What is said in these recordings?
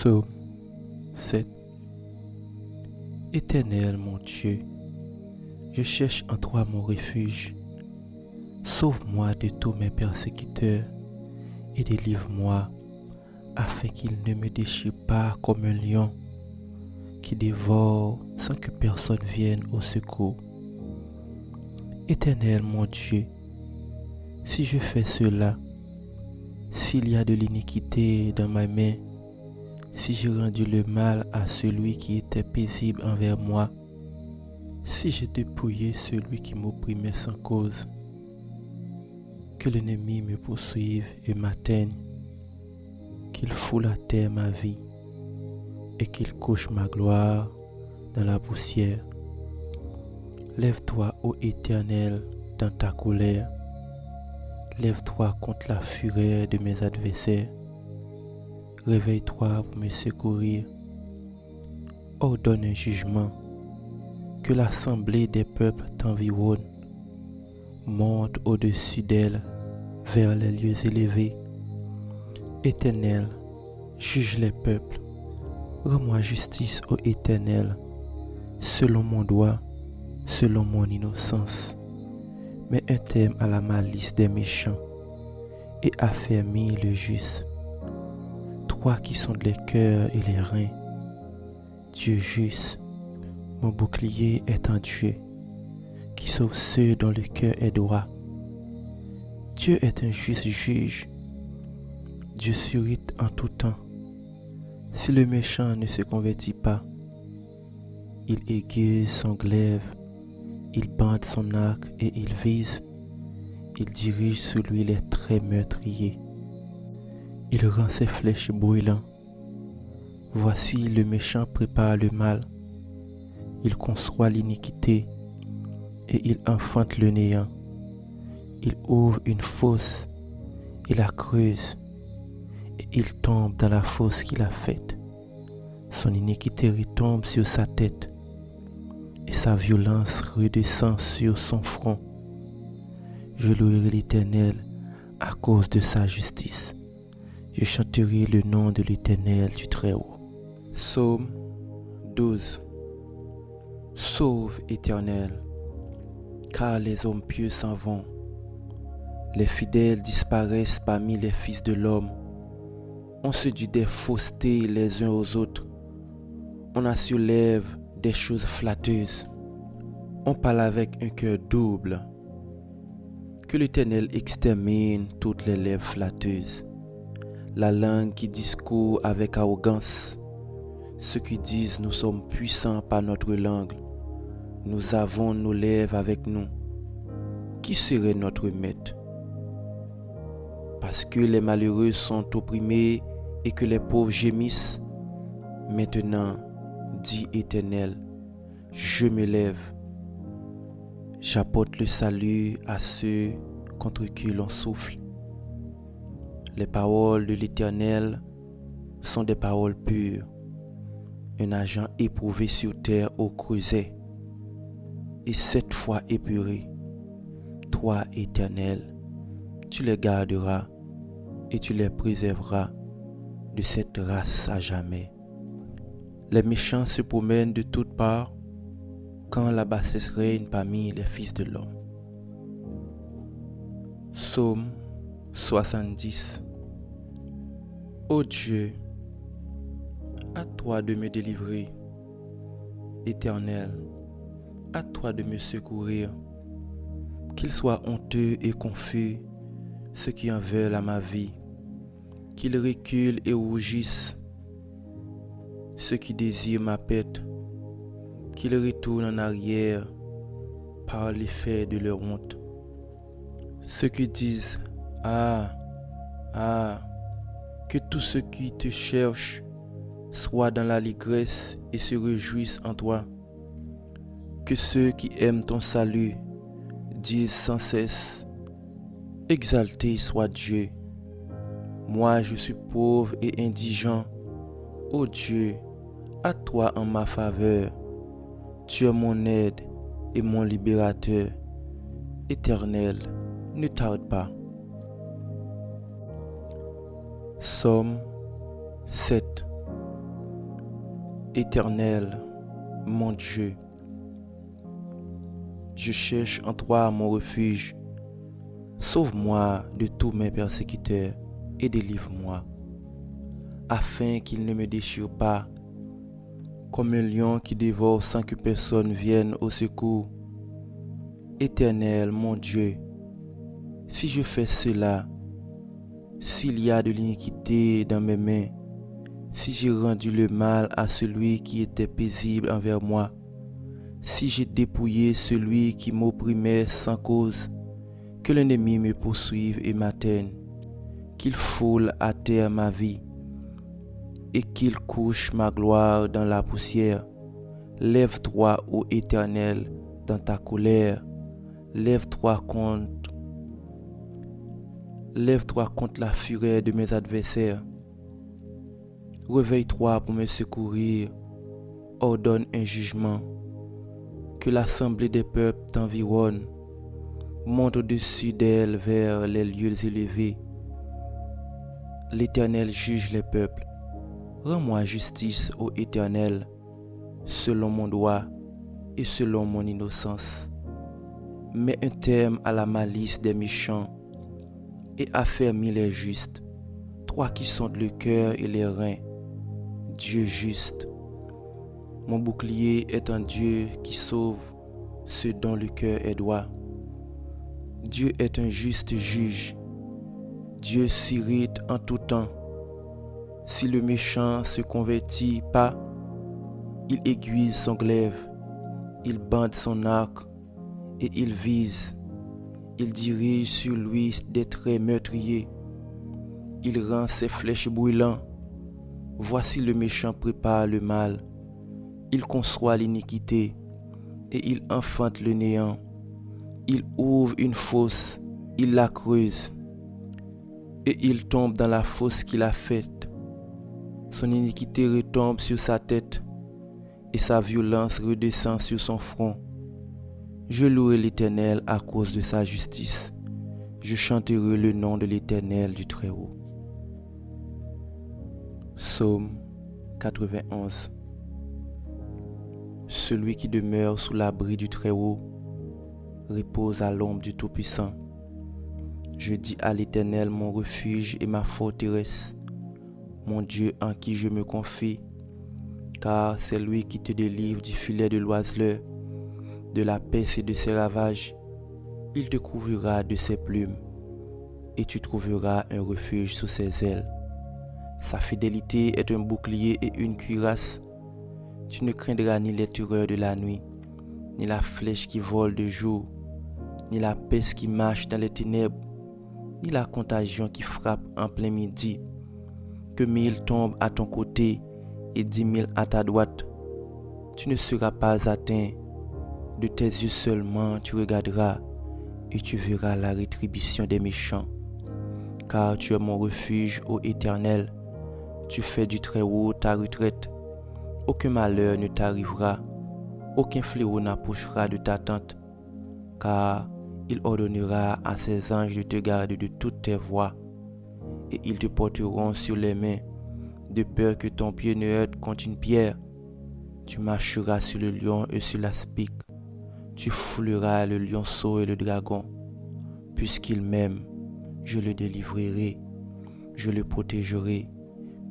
Psaume 7. Éternel mon Dieu, je cherche en toi mon refuge. Sauve-moi de tous mes persécuteurs et délivre-moi afin qu'ils ne me déchirent pas comme un lion qui dévore sans que personne vienne au secours. Éternel mon Dieu, si je fais cela, s'il y a de l'iniquité dans ma main, si j'ai rendu le mal à celui qui était paisible envers moi, si j'ai dépouillé celui qui m'opprimait sans cause, que l'ennemi me poursuive et m'atteigne, qu'il foule à terre ma vie et qu'il couche ma gloire dans la poussière. Lève-toi, ô Éternel, dans ta colère. Lève-toi contre la fureur de mes adversaires. Réveille-toi pour me secourir. Ordonne un jugement. Que l'assemblée des peuples t'environne. Monte au-dessus d'elle vers les lieux élevés. Éternel, juge les peuples. Rends-moi justice, ô Éternel, selon mon droit, selon mon innocence. Mets un terme à la malice des méchants et affermis le juste. Toi qui sondes les cœurs et les reins, Dieu juste, mon bouclier est en Dieu, qui sauve ceux dont le cœur est droit. Dieu est un juste juge. Dieu s'irrite en tout temps. Si le méchant ne se convertit pas, il aiguise son glaive, il bande son arc et il vise. Il dirige sur lui les traits meurtriers. Il rend ses flèches brûlantes. Voici le méchant prépare le mal. Il conçoit l'iniquité et il enfante le néant. Il ouvre une fosse et la creuse et il tombe dans la fosse qu'il a faite. Son iniquité retombe sur sa tête et sa violence redescend sur son front. Je louerai l'Éternel à cause de sa justice. Je chanterai le nom de l'Éternel du Très-Haut. Psaume 12. Sauve, Éternel, car les hommes pieux s'en vont. Les fidèles disparaissent parmi les fils de l'homme. On se dit des faussetés les uns aux autres. On assurlève des choses flatteuses. On parle avec un cœur double. Que l'Éternel extermine toutes les lèvres flatteuses. La langue qui discourt avec arrogance. Ceux qui disent nous sommes puissants par notre langue. Nous avons nos lèvres avec nous. Qui serait notre maître? Parce que les malheureux sont opprimés et que les pauvres gémissent. Maintenant, dit Éternel, je me lève. J'apporte le salut à ceux contre qui l'on souffle. Les paroles de l'Éternel sont des paroles pures, un agent éprouvé sur terre au creuset, et 7 fois épuré. Toi, Éternel, tu les garderas et tu les préserveras de cette race à jamais. Les méchants se promènent de toutes parts quand la bassesse règne parmi les fils de l'homme. Psaume 70. Ô Dieu, à toi de me délivrer. Éternel, à toi de me secourir. Qu'ils soient honteux et confus, ceux qui en veulent à ma vie. Qu'ils reculent et rougissent, ceux qui désirent ma perte. Qu'ils retournent en arrière par l'effet de leur honte. Ceux qui disent « Ah, ah », que tous ceux qui te cherchent soient dans l'allégresse et se réjouissent en toi. Que ceux qui aiment ton salut disent sans cesse « Exalté soit Dieu ». Moi je suis pauvre et indigent. Ô Dieu, à toi en ma faveur. Tu es mon aide et mon libérateur. Éternel, ne tarde pas. Psaume 7. Éternel, mon Dieu, je cherche en toi mon refuge. Sauve-moi de tous mes persécuteurs et délivre-moi, afin qu'ils ne me déchirent pas, comme un lion qui dévore sans que personne vienne au secours. Éternel, mon Dieu, si je fais cela, s'il y a de l'iniquité dans mes mains, si j'ai rendu le mal à celui qui était paisible envers moi, si j'ai dépouillé celui qui m'opprimait sans cause, que l'ennemi me poursuive et m'atteigne, qu'il foule à terre ma vie et qu'il couche ma gloire dans la poussière. Lève-toi, ô Éternel, dans ta colère. Lève-toi contre la fureur de mes adversaires. Réveille-toi pour me secourir. Ordonne un jugement. Que l'assemblée des peuples t'environne. Monte au-dessus d'elle vers les lieux élevés. L'Éternel juge les peuples. Rends-moi justice, ô Éternel, selon mon droit et selon mon innocence. Mets un terme à la malice des méchants et affermis les justes, toi qui sondes le cœur et les reins, Dieu juste. Mon bouclier est un Dieu qui sauve ceux dont le cœur est droit. Dieu est un juste juge. Dieu s'irrite en tout temps. Si le méchant se convertit pas, il aiguise son glaive, il bande son arc et il vise. Il dirige sur lui des traits meurtriers. Il rend ses flèches brûlantes. Voici le méchant prépare le mal. Il conçoit l'iniquité et il enfante le néant. Il ouvre une fosse, il la creuse et il tombe dans la fosse qu'il a faite. Son iniquité retombe sur sa tête et sa violence redescend sur son front. Je louerai l'Éternel à cause de sa justice. Je chanterai le nom de l'Éternel du Très-Haut. Psaume 91. Celui qui demeure sous l'abri du Très-Haut repose à l'ombre du Tout-Puissant. Je dis à l'Éternel mon refuge et ma forteresse, mon Dieu en qui je me confie, car c'est lui qui te délivre du filet de l'oiseleur, de la peste et de ses ravages. Il te couvrira de ses plumes, et tu trouveras un refuge sous ses ailes. Sa fidélité est un bouclier et une cuirasse. Tu ne craindras ni les terreurs de la nuit, ni la flèche qui vole de jour, ni la peste qui marche dans les ténèbres, ni la contagion qui frappe en plein midi. Que 1000 tombent à ton côté et 10 000 à ta droite, tu ne seras pas atteint. De tes yeux seulement tu regarderas et tu verras la rétribution des méchants. Car tu es mon refuge, ô Éternel. Tu fais du Très-Haut ta retraite. Aucun malheur ne t'arrivera, aucun fléau n'approchera de ta tente. Car il ordonnera à ses anges de te garder de toutes tes voies, et ils te porteront sur les mains, de peur que ton pied ne heurte contre une pierre. Tu marcheras sur le lion et sur l'aspic. Tu fouleras le lionceau et le dragon. Puisqu'il m'aime, je le délivrerai, je le protégerai.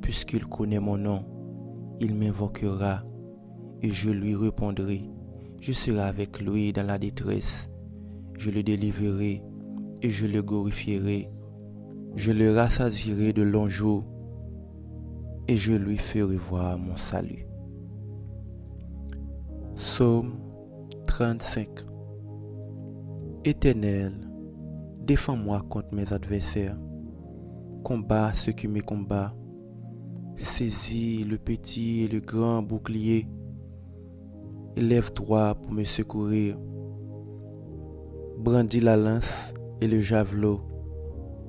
Puisqu'il connaît mon nom, il m'invoquera et je lui répondrai. Je serai avec lui dans la détresse. Je le délivrerai et je le glorifierai. Je le rassasierai de longs jours et je lui ferai voir mon salut. Psaume 35. Éternel, défends-moi contre mes adversaires. Combat ceux qui me combattent. Saisis le petit et le grand bouclier. Élève-toi pour me secourir. Brandis la lance et le javelot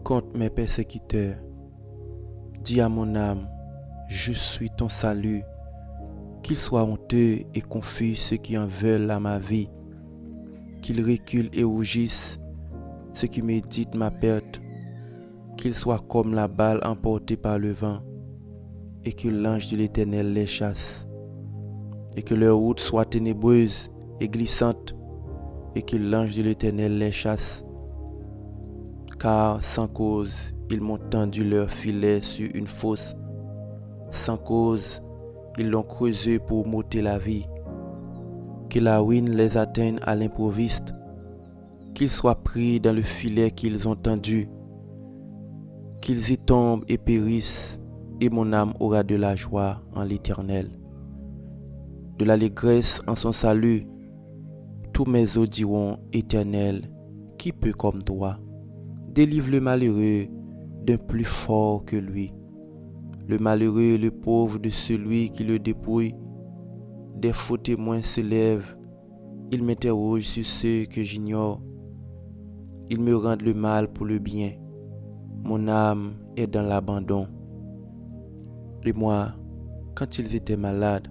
contre mes persécuteurs. Dis à mon âme, je suis ton salut. Qu'ils soient honteux et confus ceux qui en veulent à ma vie. Qu'ils reculent et rougissent ceux qui méditent ma perte. Qu'ils soient comme la balle emportée par le vent et que l'ange de l'Éternel les chasse. et que leur route soit ténébreuse et glissante, et que l'ange de l'Éternel les chasse. Car sans cause, ils m'ont tendu leur filet sur une fosse. Sans cause, ils l'ont creusé pour m'ôter la vie. Que la ruine les atteigne à l'improviste, qu'ils soient pris dans le filet qu'ils ont tendu, qu'ils y tombent et périssent, et mon âme aura de la joie en l'Éternel, de l'allégresse en son salut. Tous mes os diront, Éternel, qui peut comme toi? Délivre le malheureux d'un plus fort que lui, le malheureux et le pauvre de celui qui le dépouille. Des faux témoins se lèvent, ils m'interrogent sur ceux que j'ignore. Ils me rendent le mal pour le bien. Mon âme est dans l'abandon. Et moi, quand ils étaient malades,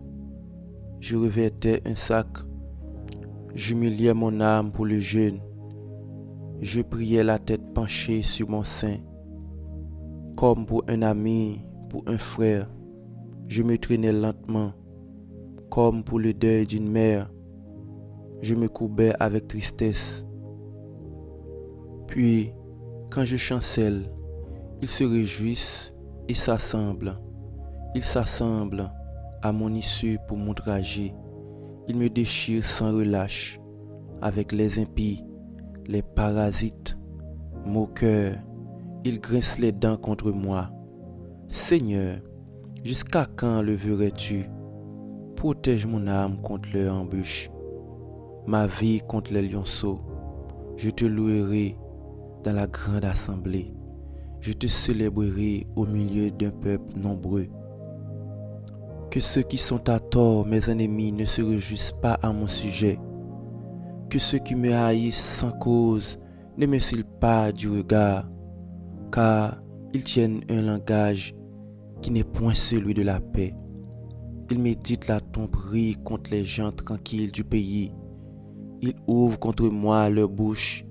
je revêtais un sac. J'humiliais mon âme pour le jeûne. Je priais la tête penchée sur mon sein. Comme pour un ami, pour un frère, je me traînais lentement. Comme pour le deuil d'une mère, je me courbais avec tristesse. Puis, quand je chancelle, ils se réjouissent et s'assemblent. Ils s'assemblent à mon issue pour m'outrager. Ils me déchirent sans relâche. Avec les impies, les parasites, moqueurs, ils grincent les dents contre moi. Seigneur, jusqu'à quand le verrais-tu? Protège mon âme contre leur embûche, ma vie contre les lionceaux. Je te louerai dans la grande assemblée. Je te célébrerai au milieu d'un peuple nombreux. Que ceux qui sont à tort, mes ennemis, ne se réjouissent pas à mon sujet. Que ceux qui me haïssent sans cause ne m'insultent pas du regard, car ils tiennent un langage qui n'est point celui de la paix. Ils méditent la tromperie contre les gens tranquilles du pays. Ils ouvrent contre moi leur bouche.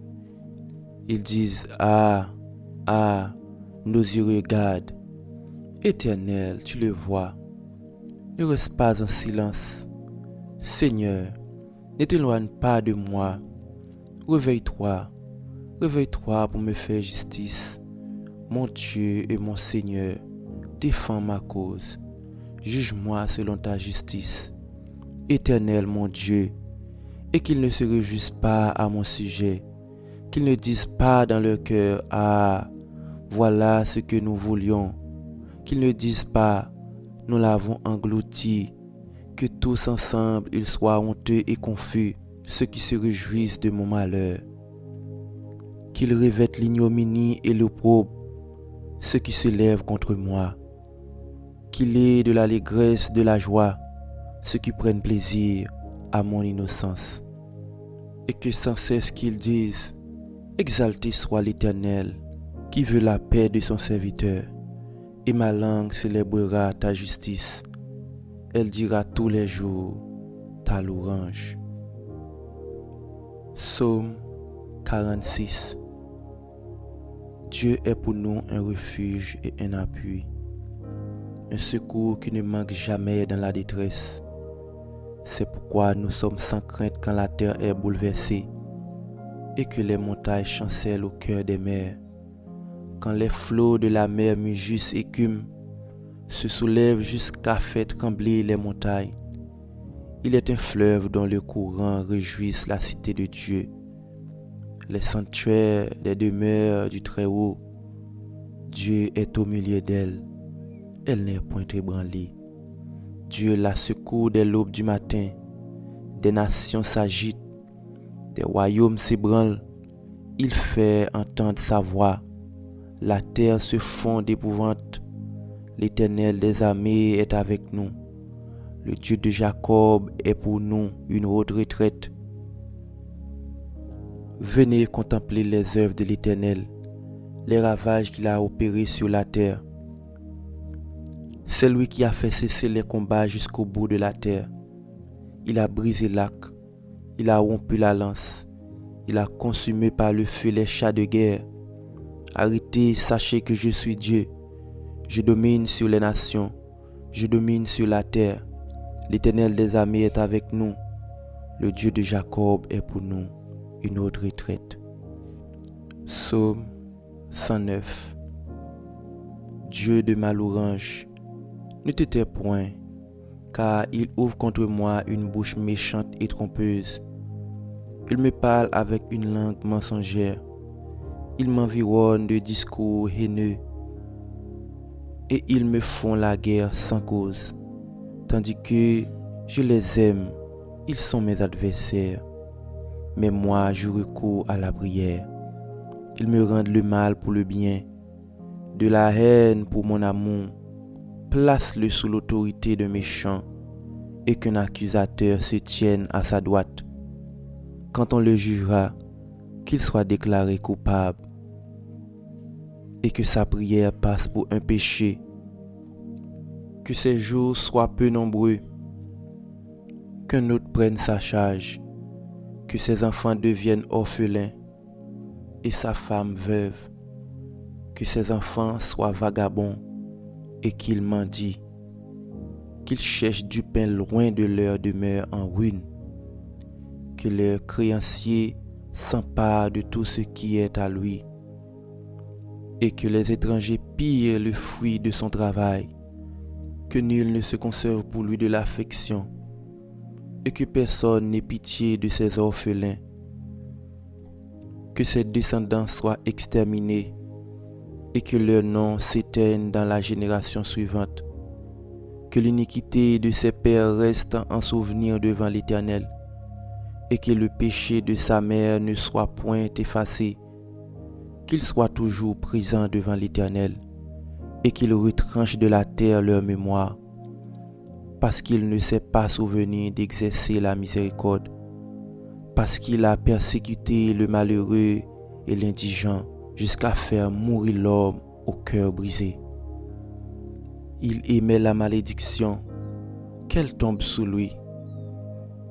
Ils disent, ah, nos yeux regardent. Éternel, tu le vois. Ne reste pas en silence. Seigneur, ne t'éloigne pas de moi. Réveille-toi pour me faire justice. Mon Dieu et mon Seigneur, défends ma cause. Juge-moi selon ta justice. Éternel mon Dieu, et qu'ils ne se réjouissent pas à mon sujet, qu'ils ne disent pas dans leur cœur, ah, voilà ce que nous voulions, qu'ils ne disent pas, nous l'avons englouti, que tous ensemble ils soient honteux et confus, ceux qui se réjouissent de mon malheur, qu'ils revêtent l'ignominie et l'opprobre, ceux qui se lèvent contre moi, qu'il ait de l'allégresse, de la joie, ceux qui prennent plaisir à mon innocence, et que sans cesse qu'ils disent, exalté soit l'Éternel, qui veut la paix de son serviteur, et ma langue célébrera ta justice, elle dira tous les jours ta louange. Psaume 46. Dieu est pour nous un refuge et un appui, un secours qui ne manque jamais dans la détresse. C'est pourquoi nous sommes sans crainte quand la terre est bouleversée et que les montagnes chancellent au cœur des mers. Quand les flots de la mer mugissent écument, se soulèvent jusqu'à faire trembler les montagnes. Il est un fleuve dont le courant réjouisse la cité de Dieu, les sanctuaires des demeures du Très-Haut. Dieu est au milieu d'elle, elle n'est point ébranlée. Dieu la secoue dès l'aube du matin. Des nations s'agitent, des royaumes s'ébranlent. Il fait entendre sa voix. La terre se fond d'épouvante. L'Éternel des armées est avec nous. Le Dieu de Jacob est pour nous une haute retraite. Venez contempler les œuvres de l'Éternel, les ravages qu'il a opérés sur la terre. C'est lui qui a fait cesser les combats jusqu'au bout de la terre. Il a brisé l'arc, il a rompu la lance, il a consumé par le feu les chars de guerre. Arrêtez, sachez que je suis Dieu. Je domine sur les nations, je domine sur la terre. L'Éternel des armées est avec nous. Le Dieu de Jacob est pour nous une autre retraite. Psaume 109. Dieu de ma louange, ne te tais point, car il ouvre contre moi une bouche méchante et trompeuse. Il me parle avec une langue mensongère. Il m'environne de discours haineux, et ils me font la guerre sans cause. Tandis que je les aime, ils sont mes adversaires. Mais moi, je recours à la prière. Ils me rendent le mal pour le bien, de la haine pour mon amour. Place-le sous l'autorité d'un méchant, et qu'un accusateur se tienne à sa droite. Quand on le jugera, qu'il soit déclaré coupable, et que sa prière passe pour un péché. Que ses jours soient peu nombreux, qu'un autre prenne sa charge, que ses enfants deviennent orphelins et sa femme veuve, que ses enfants soient vagabonds et qu'ils mendient, qu'ils cherchent du pain loin de leur demeure en ruine, que leur créancier s'empare de tout ce qui est à lui, et que les étrangers pillent le fruit de son travail, que nul ne se conserve pour lui de l'affection, et que personne n'ait pitié de ses orphelins, que ses descendants soient exterminés, et que leur nom s'éteigne dans la génération suivante, que l'iniquité de ses pères reste en souvenir devant l'Éternel, et que le péché de sa mère ne soit point effacé, qu'il soit toujours présent devant l'Éternel, et qu'il retranche de la terre leur mémoire, parce qu'il ne s'est pas souvenu d'exercer la miséricorde, parce qu'il a persécuté le malheureux et l'indigent, jusqu'à faire mourir l'homme au cœur brisé. Il aimait la malédiction, qu'elle tombe sous lui.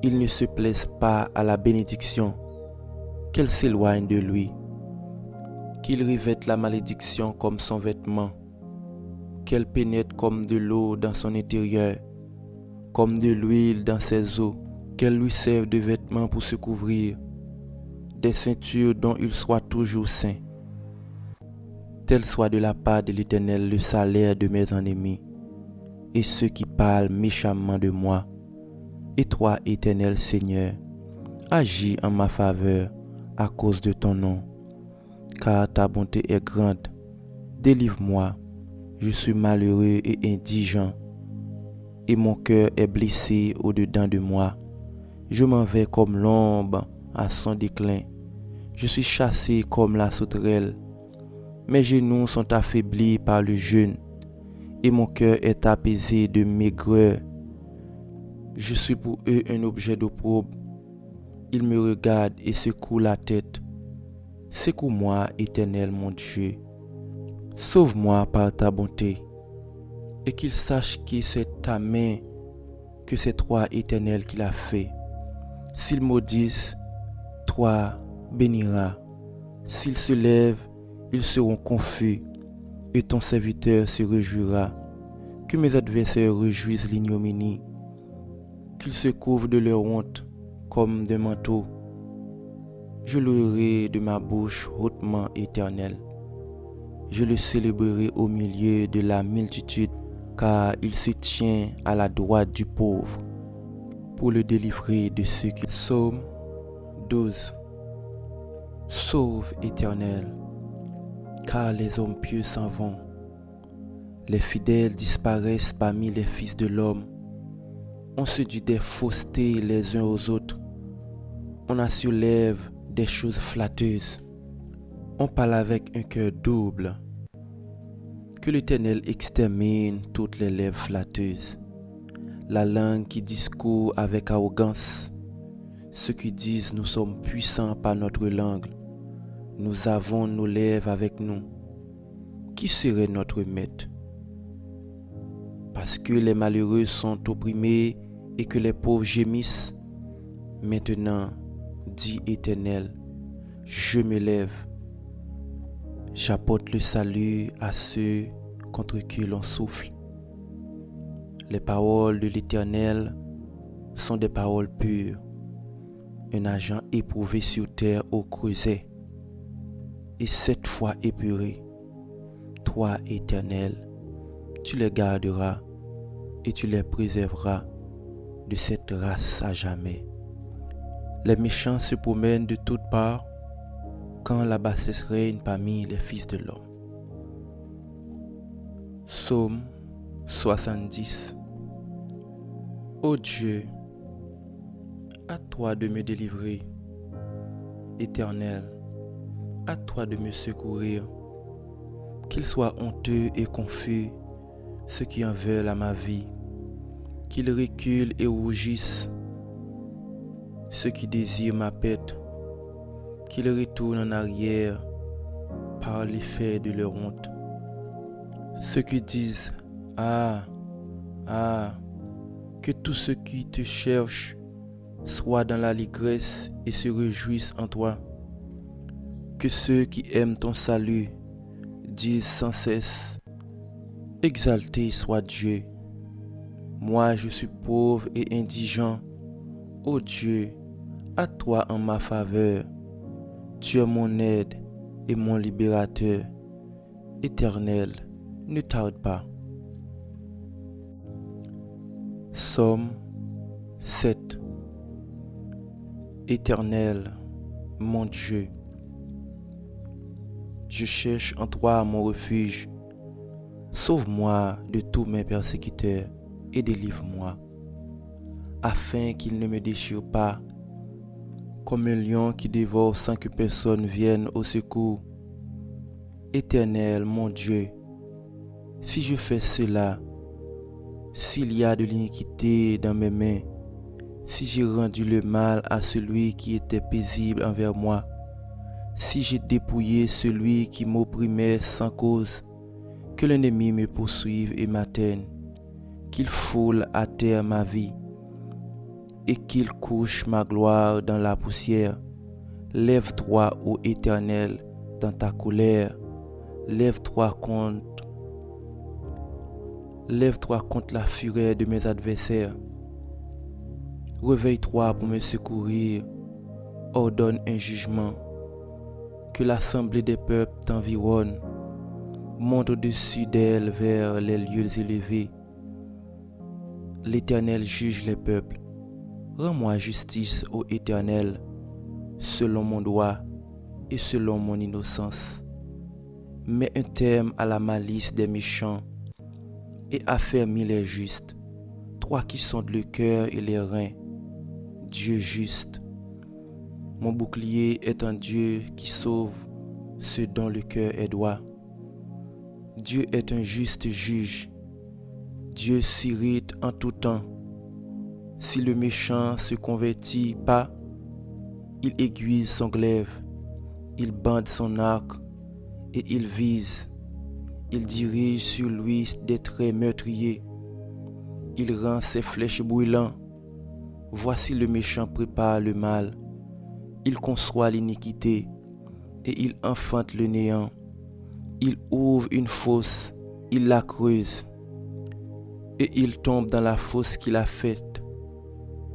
Il ne se plaise pas à la bénédiction, qu'elle s'éloigne de lui. Qu'il revête la malédiction comme son vêtement, qu'elle pénètre comme de l'eau dans son intérieur, comme de l'huile dans ses os, qu'elle lui serve de vêtements pour se couvrir, des ceintures dont il soit toujours saint. Tel soit de la part de l'Éternel le salaire de mes ennemis, et ceux qui parlent méchamment de moi. Et toi, Éternel Seigneur, agis en ma faveur à cause de ton nom, car ta bonté est grande. Délivre-moi, je suis malheureux et indigent, et mon cœur est blessé au-dedans de moi. Je m'en vais comme l'ombre à son déclin. Je suis chassé comme la sauterelle. Mes genoux sont affaiblis par le jeûne, et mon cœur est apaisé de maigreur. Je suis pour eux un objet d'opprobre. Ils me regardent et secouent la tête. Secoue-moi, Éternel mon Dieu. Sauve-moi par ta bonté, et qu'ils sachent que c'est ta main, que c'est toi, Éternel, qui l'as fait. S'ils maudissent, toi béniras. S'ils se lèvent, ils seront confus, et ton serviteur se réjouira. Que mes adversaires réjouissent l'ignominie, qu'ils se couvrent de leur honte comme d'un manteau. Je louerai de ma bouche hautement Éternel. Je le célébrerai au milieu de la multitude, car il se tient à la droite du pauvre, pour le délivrer de ceux qui... Psaume 12. Sauve, Éternel, car les hommes pieux s'en vont. Les fidèles disparaissent parmi les fils de l'homme. On se dit des faussetés les uns aux autres. On a sur lèvres des choses flatteuses. On parle avec un cœur double. Que l'Éternel extermine toutes les lèvres flatteuses, la langue qui discourt avec arrogance, ceux qui disent nous sommes puissants par notre langue, nous avons nos lèvres avec nous. Qui serait notre maître? Parce que les malheureux sont opprimés et que les pauvres gémissent. Maintenant, dit Éternel, je me lève. J'apporte le salut à ceux contre qui l'on souffle. Les paroles de l'Éternel sont des paroles pures, un agent éprouvé sur terre au creuset, et 7 fois épuré. Toi, Éternel, tu les garderas et tu les préserveras de cette race à jamais. Les méchants se promènent de toutes parts quand la bassesse règne parmi les fils de l'homme. Psaume 70. Ô Dieu, à toi de me délivrer. Éternel, à toi de me secourir. Qu'ils soient honteux et confus ceux qui en veulent à ma vie. Qu'ils reculent et rougissent ceux qui désirent ma pète. Qu'ils retournent en arrière par l'effet de leur honte. Ceux qui disent « Ah, ah », que tous ceux qui te cherchent soient dans l'allégresse et se réjouissent en toi. Que ceux qui aiment ton salut disent sans cesse « Exalté soit Dieu ». Moi je suis pauvre et indigent. Ô Dieu, à toi en ma faveur. Tu es mon aide et mon libérateur. Éternel, ne tarde pas. Psaume 7. Éternel, mon Dieu, je cherche en toi mon refuge. Sauve-moi de tous mes persécuteurs et délivre-moi, afin qu'ils ne me déchirent pas, comme un lion qui dévore sans que personne vienne au secours. Éternel, mon Dieu, si je fais cela, s'il y a de l'iniquité dans mes mains, si j'ai rendu le mal à celui qui était paisible envers moi, si j'ai dépouillé celui qui m'opprimait sans cause, que l'ennemi me poursuive et m'atteigne, qu'il foule à terre ma vie, et qu'il couche ma gloire dans la poussière. Lève-toi, ô Éternel, dans ta colère. Lève-toi contre la fureur de mes adversaires. Réveille-toi pour me secourir. Ordonne un jugement. Que l'assemblée des peuples t'environne. Monte au-dessus d'elle vers les lieux élevés. L'Éternel juge les peuples. Rends-moi justice, ô Éternel, selon mon droit et selon mon innocence. Mets un terme à la malice des méchants et affermis les justes, toi qui sondes le cœur et les reins, Dieu juste. Mon bouclier est un Dieu qui sauve ceux dont le cœur est droit. Dieu est un juste juge. Dieu s'irrite en tout temps. Si le méchant se convertit pas, il aiguise son glaive, il bande son arc et il vise. Il dirige sur lui des traits meurtriers. Il rend ses flèches brûlantes. Voici le méchant prépare le mal. Il conçoit l'iniquité et il enfante le néant. Il ouvre une fosse, il la creuse et il tombe dans la fosse qu'il a faite.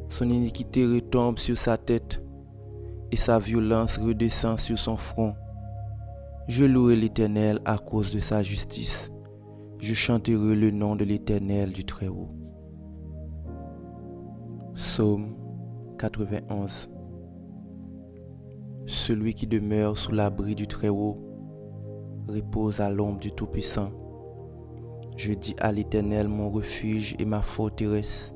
Son iniquité retombe sur sa tête et sa violence redescend sur son front. Je louerai l'Éternel à cause de sa justice. Je chanterai le nom de l'Éternel du Très-Haut. Psaume 91. Celui qui demeure sous l'abri du Très-Haut repose à l'ombre du Tout-Puissant. Je dis à l'Éternel mon refuge et ma forteresse,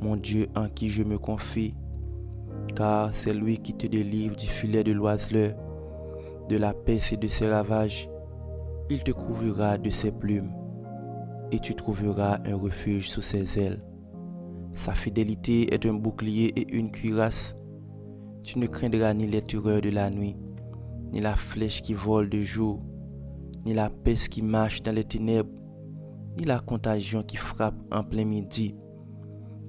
mon Dieu en qui je me confie, car c'est lui qui te délivre du filet de l'oiseleur, de la peste et de ses ravages. Il te couvrira de ses plumes, et tu trouveras un refuge sous ses ailes. Sa fidélité est un bouclier et une cuirasse. Tu ne craindras ni les terreurs de la nuit, ni la flèche qui vole de jour, ni la peste qui marche dans les ténèbres, ni la contagion qui frappe en plein midi.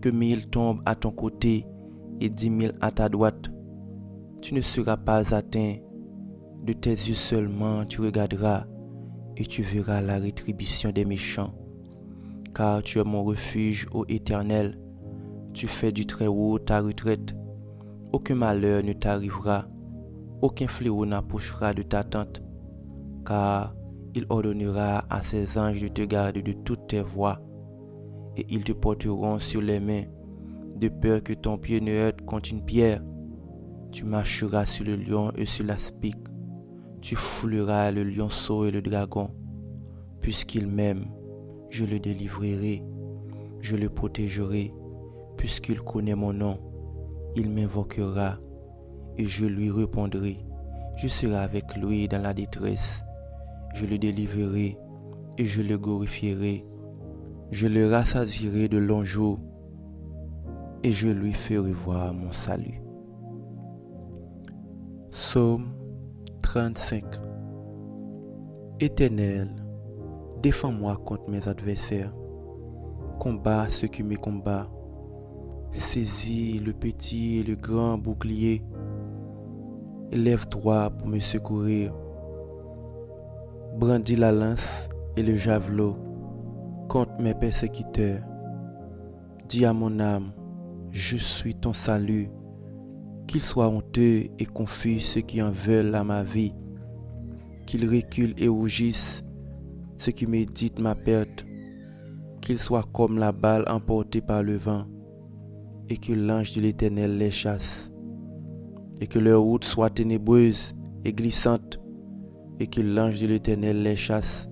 Que 1000 tombent à ton côté et 10 000 à ta droite, tu ne seras pas atteint. De tes yeux seulement tu regarderas et tu verras la rétribution des méchants. car tu es mon refuge, ô Éternel. Tu fais du Très-Haut ta retraite. Aucun malheur ne t'arrivera, aucun fléau n'approchera de ta tente, car il ordonnera à ses anges de te garder de toutes tes voies, et ils te porteront sur les mains, de peur que ton pied ne heurte contre une pierre. Tu marcheras sur le lion et sur l'aspic, tu fouleras le lionceau et le dragon. Puisqu'il m'aime, je le délivrerai, je le protégerai, puisqu'il connaît mon nom. Il m'invoquera et je lui répondrai. Je serai avec lui dans la détresse. Je le délivrerai et je le glorifierai. Je le rassasierai de longs jours et je lui ferai voir mon salut. Psaume 35. Éternel, défends-moi contre mes adversaires. Combat ceux qui me combattent. Saisis le petit et le grand bouclier. Lève-toi pour me secourir. Brandis la lance et le javelot contre mes persécuteurs. Dis à mon âme, je suis ton salut. Qu'ils soient honteux et confus ceux qui en veulent à ma vie. Qu'ils reculent et rougissent ceux qui méditent ma perte. Qu'ils soient comme la balle emportée par le vent, et que l'ange de l'Éternel les chasse, et que leur route soit ténébreuse et glissante, et que l'ange de l'Éternel les chasse.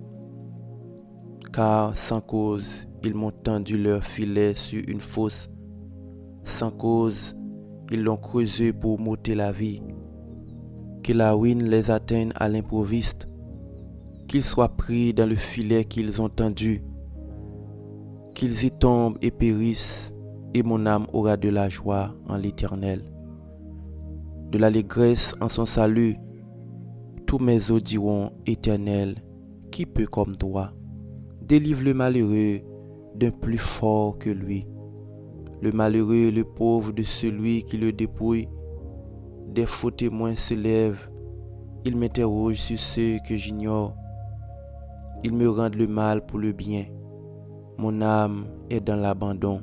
Car sans cause, ils m'ont tendu leur filet sur une fosse. Sans cause, ils l'ont creusé pour m'ôter la vie. Que la ruine les atteigne à l'improviste, qu'ils soient pris dans le filet qu'ils ont tendu, qu'ils y tombent et périssent, et mon âme aura de la joie en l'Éternel, de l'allégresse en son salut. Tous mes os diront, Éternel, qui peut comme toi? Délivre le malheureux d'un plus fort que lui, le malheureux et le pauvre de celui qui le dépouille. Des faux témoins se lèvent, ils m'interrogent sur ceux que j'ignore. Ils me rendent le mal pour le bien. Mon âme est dans l'abandon.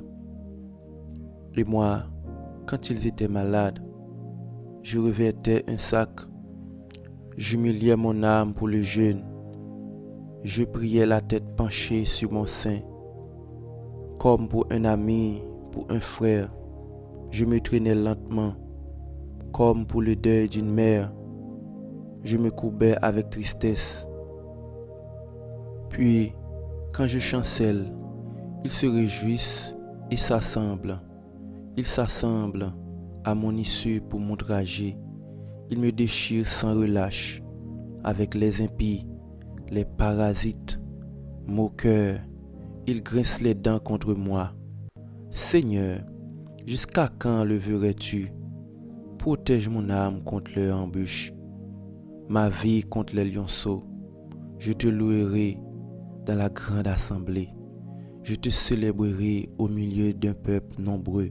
Et moi, quand ils étaient malades, je revêtais un sac. J'humiliais mon âme pour le jeûne. Je priais la tête penchée sur mon sein. Comme pour un ami, pour un frère, je me traînais lentement. Comme pour le deuil d'une mère, je me courbais avec tristesse. Puis, quand je chancelle, ils se réjouissent et s'assemblent. Ils s'assemblent à mon issue pour m'outrager. Ils me déchirent sans relâche. Avec les impies, les parasites, moqueurs, ils grincent les dents contre moi. Seigneur, jusqu'à quand le verrais-tu? Protège mon âme contre leur embûche, ma vie contre les lionceaux. Je te louerai dans la grande assemblée. Je te célébrerai au milieu d'un peuple nombreux.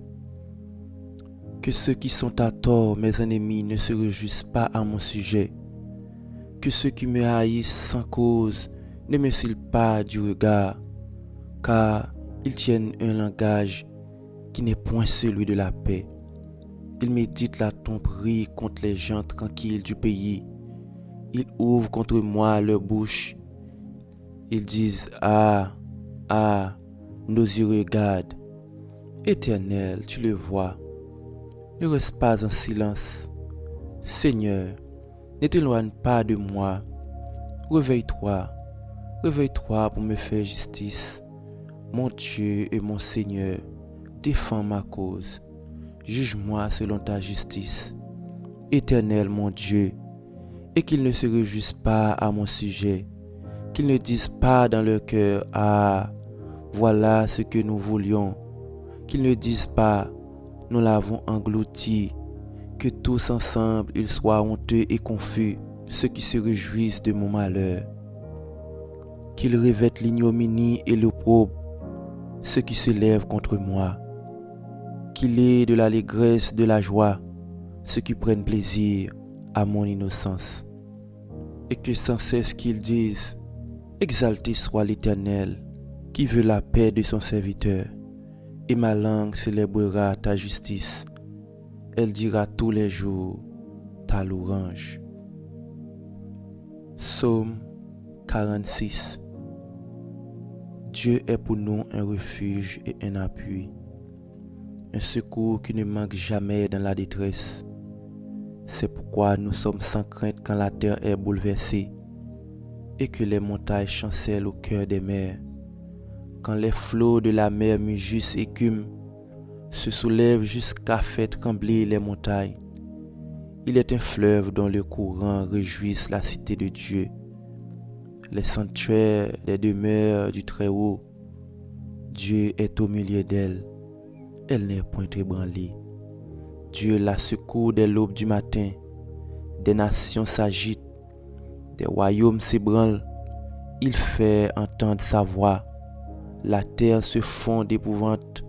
Que ceux qui sont à tort, mes ennemis, ne se réjouissent pas à mon sujet. Que ceux qui me haïssent sans cause ne me cillent pas du regard, car ils tiennent un langage qui n'est point celui de la paix. Ils méditent la tromperie contre les gens tranquilles du pays. Ils ouvrent contre moi leur bouche. Ils disent, ah, ah, nos yeux regardent. Éternel, tu le vois. Ne reste pas en silence. Seigneur, ne t'éloigne pas de moi. Réveille-toi, réveille-toi pour me faire justice. Mon Dieu et mon Seigneur, défends ma cause. Juge-moi selon ta justice. Éternel mon Dieu, et qu'ils ne se réjouissent pas à mon sujet, qu'ils ne disent pas dans leur cœur, ah, voilà ce que nous voulions, qu'ils ne disent pas, nous l'avons englouti, que tous ensemble ils soient honteux et confus, ceux qui se réjouissent de mon malheur, qu'ils revêtent l'ignominie et l'opprobre, ceux qui se lèvent contre moi, qu'il ait de l'allégresse, de la joie, ceux qui prennent plaisir à mon innocence, et que sans cesse qu'ils disent, exalté soit l'Éternel, qui veut la paix de son serviteur, et ma langue célébrera ta justice. Elle dira tous les jours ta louange. Psaume 46. Dieu est pour nous un refuge et un appui, un secours qui ne manque jamais dans la détresse. C'est pourquoi nous sommes sans crainte quand la terre est bouleversée et que les montagnes chancellent au cœur des mers. Quand les flots de la mer mugissent écument, se soulèvent jusqu'à faire trembler les montagnes. Il est un fleuve dont le courant réjouisse la cité de Dieu, les sanctuaires des demeures du Très-Haut. Dieu est au milieu d'elle, elle n'est point ébranlée. Dieu la secourt dès l'aube du matin. Des nations s'agitent, des royaumes s'ébranlent. Il fait entendre sa voix. La terre se fond d'épouvante.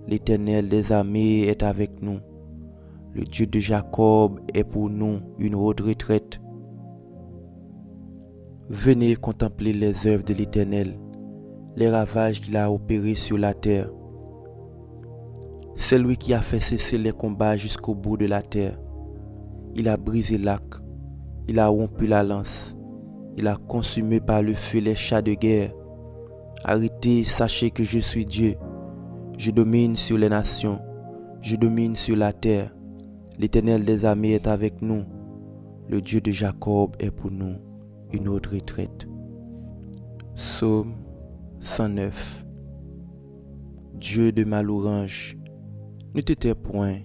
L'Éternel des armées est avec nous. Le Dieu de Jacob est pour nous une haute retraite. Venez contempler les œuvres de l'Éternel, les ravages qu'il a opérés sur la terre. C'est lui qui a fait cesser les combats jusqu'au bout de la terre. Il a brisé l'arc, il a rompu la lance, il a consumé par le feu les chars de guerre. Arrêtez, sachez que je suis Dieu. Je domine sur les nations, je domine sur la terre. L'Éternel des armées est avec nous. Le Dieu de Jacob est pour nous une autre retraite. Psaume 109. Dieu de ma louange, ne te tais point,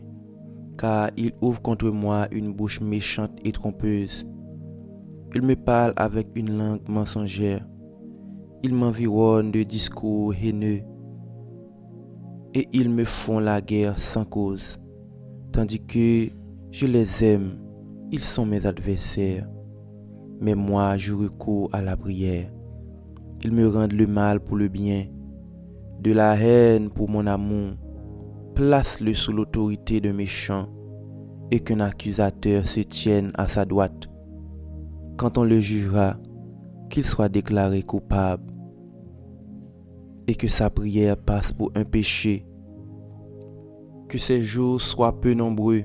car il ouvre contre moi une bouche méchante et trompeuse. Il me parle avec une langue mensongère. Ils m'environnent de discours haineux, et ils me font la guerre sans cause. Tandis que je les aime, ils sont mes adversaires. Mais moi, je recours à la prière. Ils me rendent le mal pour le bien, de la haine pour mon amour. Place-le sous l'autorité d'un méchant, et qu'un accusateur se tienne à sa droite. Quand on le jugera, qu'il soit déclaré coupable, et que sa prière passe pour un péché. Que ses jours soient peu nombreux,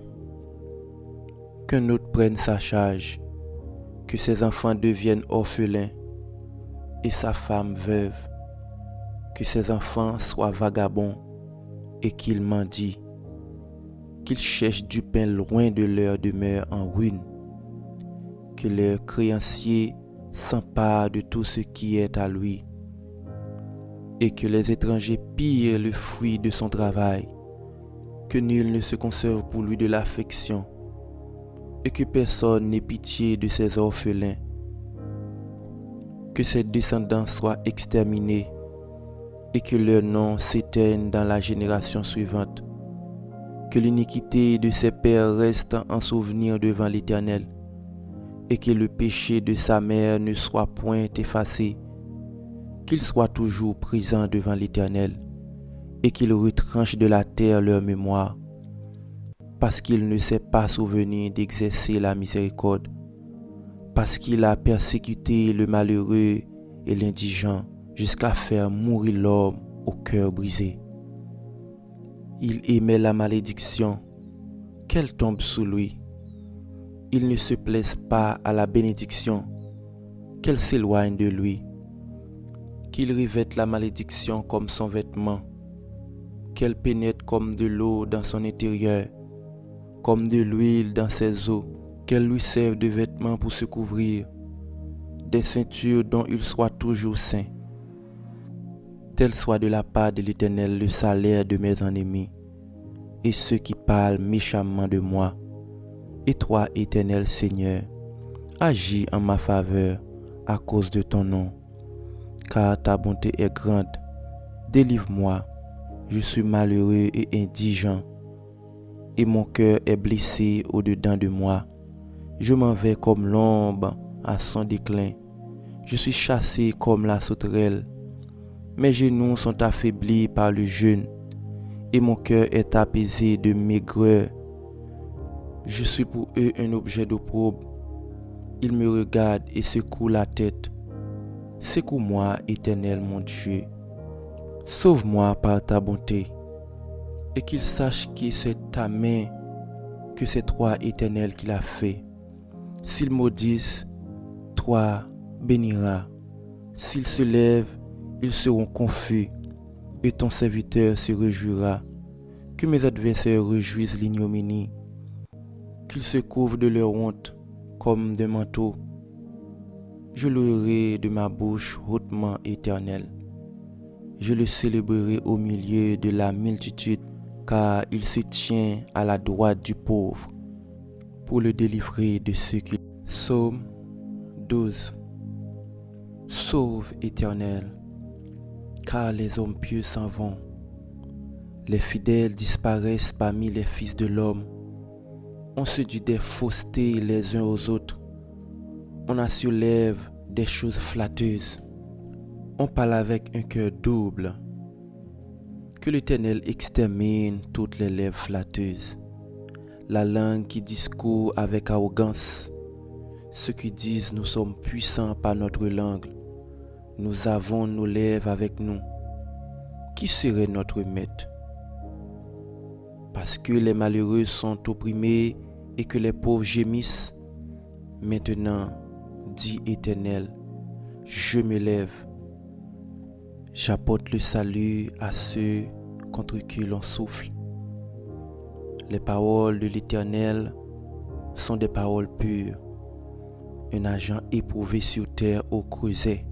qu'un autre prenne sa charge, que ses enfants deviennent orphelins et sa femme veuve, que ses enfants soient vagabonds et qu'ils mendient, qu'ils cherchent du pain loin de leur demeure en ruine, que leur créancier s'empare de tout ce qui est à lui, et que les étrangers pillent le fruit de son travail, que nul ne se conserve pour lui de l'affection, et que personne n'ait pitié de ses orphelins, que ses descendants soient exterminés, et que leur nom s'éteigne dans la génération suivante, que l'iniquité de ses pères reste en souvenir devant l'Éternel, et que le péché de sa mère ne soit point effacé, qu'il soit toujours présent devant l'Éternel, et qu'il retranche de la terre leur mémoire, parce qu'il ne s'est pas souvenu d'exercer la miséricorde, parce qu'il a persécuté le malheureux et l'indigent, jusqu'à faire mourir l'homme au cœur brisé. Il aimait la malédiction, qu'elle tombe sous lui. Il ne se plaise pas à la bénédiction, qu'elle s'éloigne de lui. Qu'il revête la malédiction comme son vêtement, qu'elle pénètre comme de l'eau dans son intérieur, comme de l'huile dans ses os, qu'elle lui serve de vêtements pour se couvrir, des ceintures dont il soit toujours saint. Tel soit de la part de l'Éternel le salaire de mes ennemis, et ceux qui parlent méchamment de moi. Et toi, Éternel Seigneur, agis en ma faveur à cause de ton nom, car ta bonté est grande. Délivre-moi, je suis malheureux et indigent, et mon cœur est blessé au-dedans de moi. Je m'en vais comme l'ombre à son déclin. Je suis chassé comme la sauterelle. Mes genoux sont affaiblis par le jeûne, et mon cœur est apaisé de maigreur. Je suis pour eux un objet d'opprobre. Ils me regardent et secouent la tête. Secoue-moi, Éternel mon Dieu, Sauve-moi par ta bonté, et qu'il sache que c'est ta main, que c'est toi, Éternel, qui l'a fait. S'ils maudissent, toi béniras. S'ils se lèvent, ils seront confus, et ton serviteur se réjouira. Que mes adversaires réjouissent l'ignominie, qu'ils se couvrent de leur honte comme d'un manteau. Je louerai de ma bouche hautement, Éternel. Je le célébrerai au milieu de la multitude, car il se tient à la droite du pauvre pour le délivrer de ceux qui... Psaume 12. Sauve, Éternel, car les hommes pieux s'en vont. Les fidèles disparaissent parmi les fils de l'homme. On se dit des faussetés les uns aux autres. On assurlève des choses flatteuses. On parle avec un cœur double. Que l'Éternel extermine toutes les lèvres flatteuses. La langue qui discourt avec arrogance. Ceux qui disent nous sommes puissants par notre langue. Nous avons nos lèvres avec nous. Qui serait notre maître? Parce que les malheureux sont opprimés et que les pauvres gémissent. Maintenant, dit Éternel, je me lève. J'apporte le salut à ceux contre qui l'on souffle. Les paroles de l'Éternel sont des paroles pures. Un agent éprouvé sur terre au creuset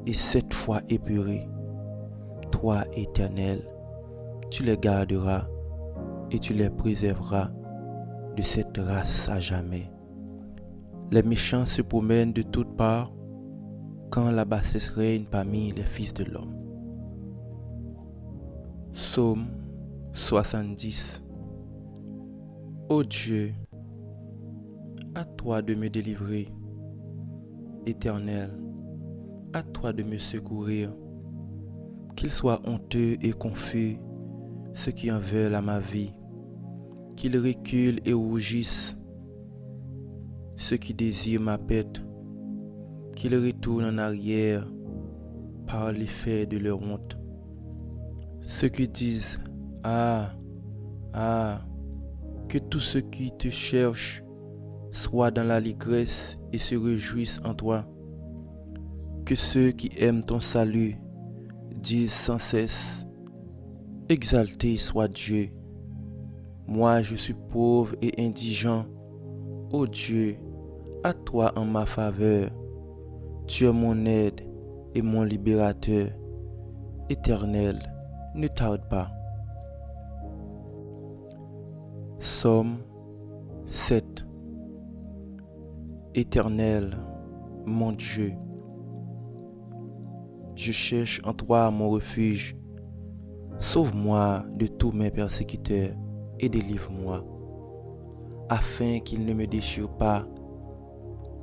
et 7 fois épuré. Toi, Éternel, tu les garderas et tu les préserveras de cette race à jamais. Les méchants se promènent de toutes parts quand la bassesse règne parmi les fils de l'homme. Psaume 70. Ô Dieu, à toi de me délivrer. Éternel, à toi de me secourir. Qu'ils soient honteux et confus ceux qui en veulent à ma vie. Qu'ils reculent et rougissent ceux qui désirent ma pète. Qu'ils retournent en arrière par l'effet de leur honte. Ceux qui disent « Ah, ah », que tous ceux qui te cherchent soient dans l'allégresse et se réjouissent en toi. Que ceux qui aiment ton salut disent sans cesse « Exalté soit Dieu ». Moi je suis pauvre et indigent. Ô Dieu, à toi en ma faveur. Tu es mon aide et mon libérateur. Éternel, ne tarde pas. Psaume 7. Éternel, mon Dieu, je cherche en toi mon refuge. Sauve-moi de tous mes persécuteurs et délivre-moi, afin qu'ils ne me déchirent pas,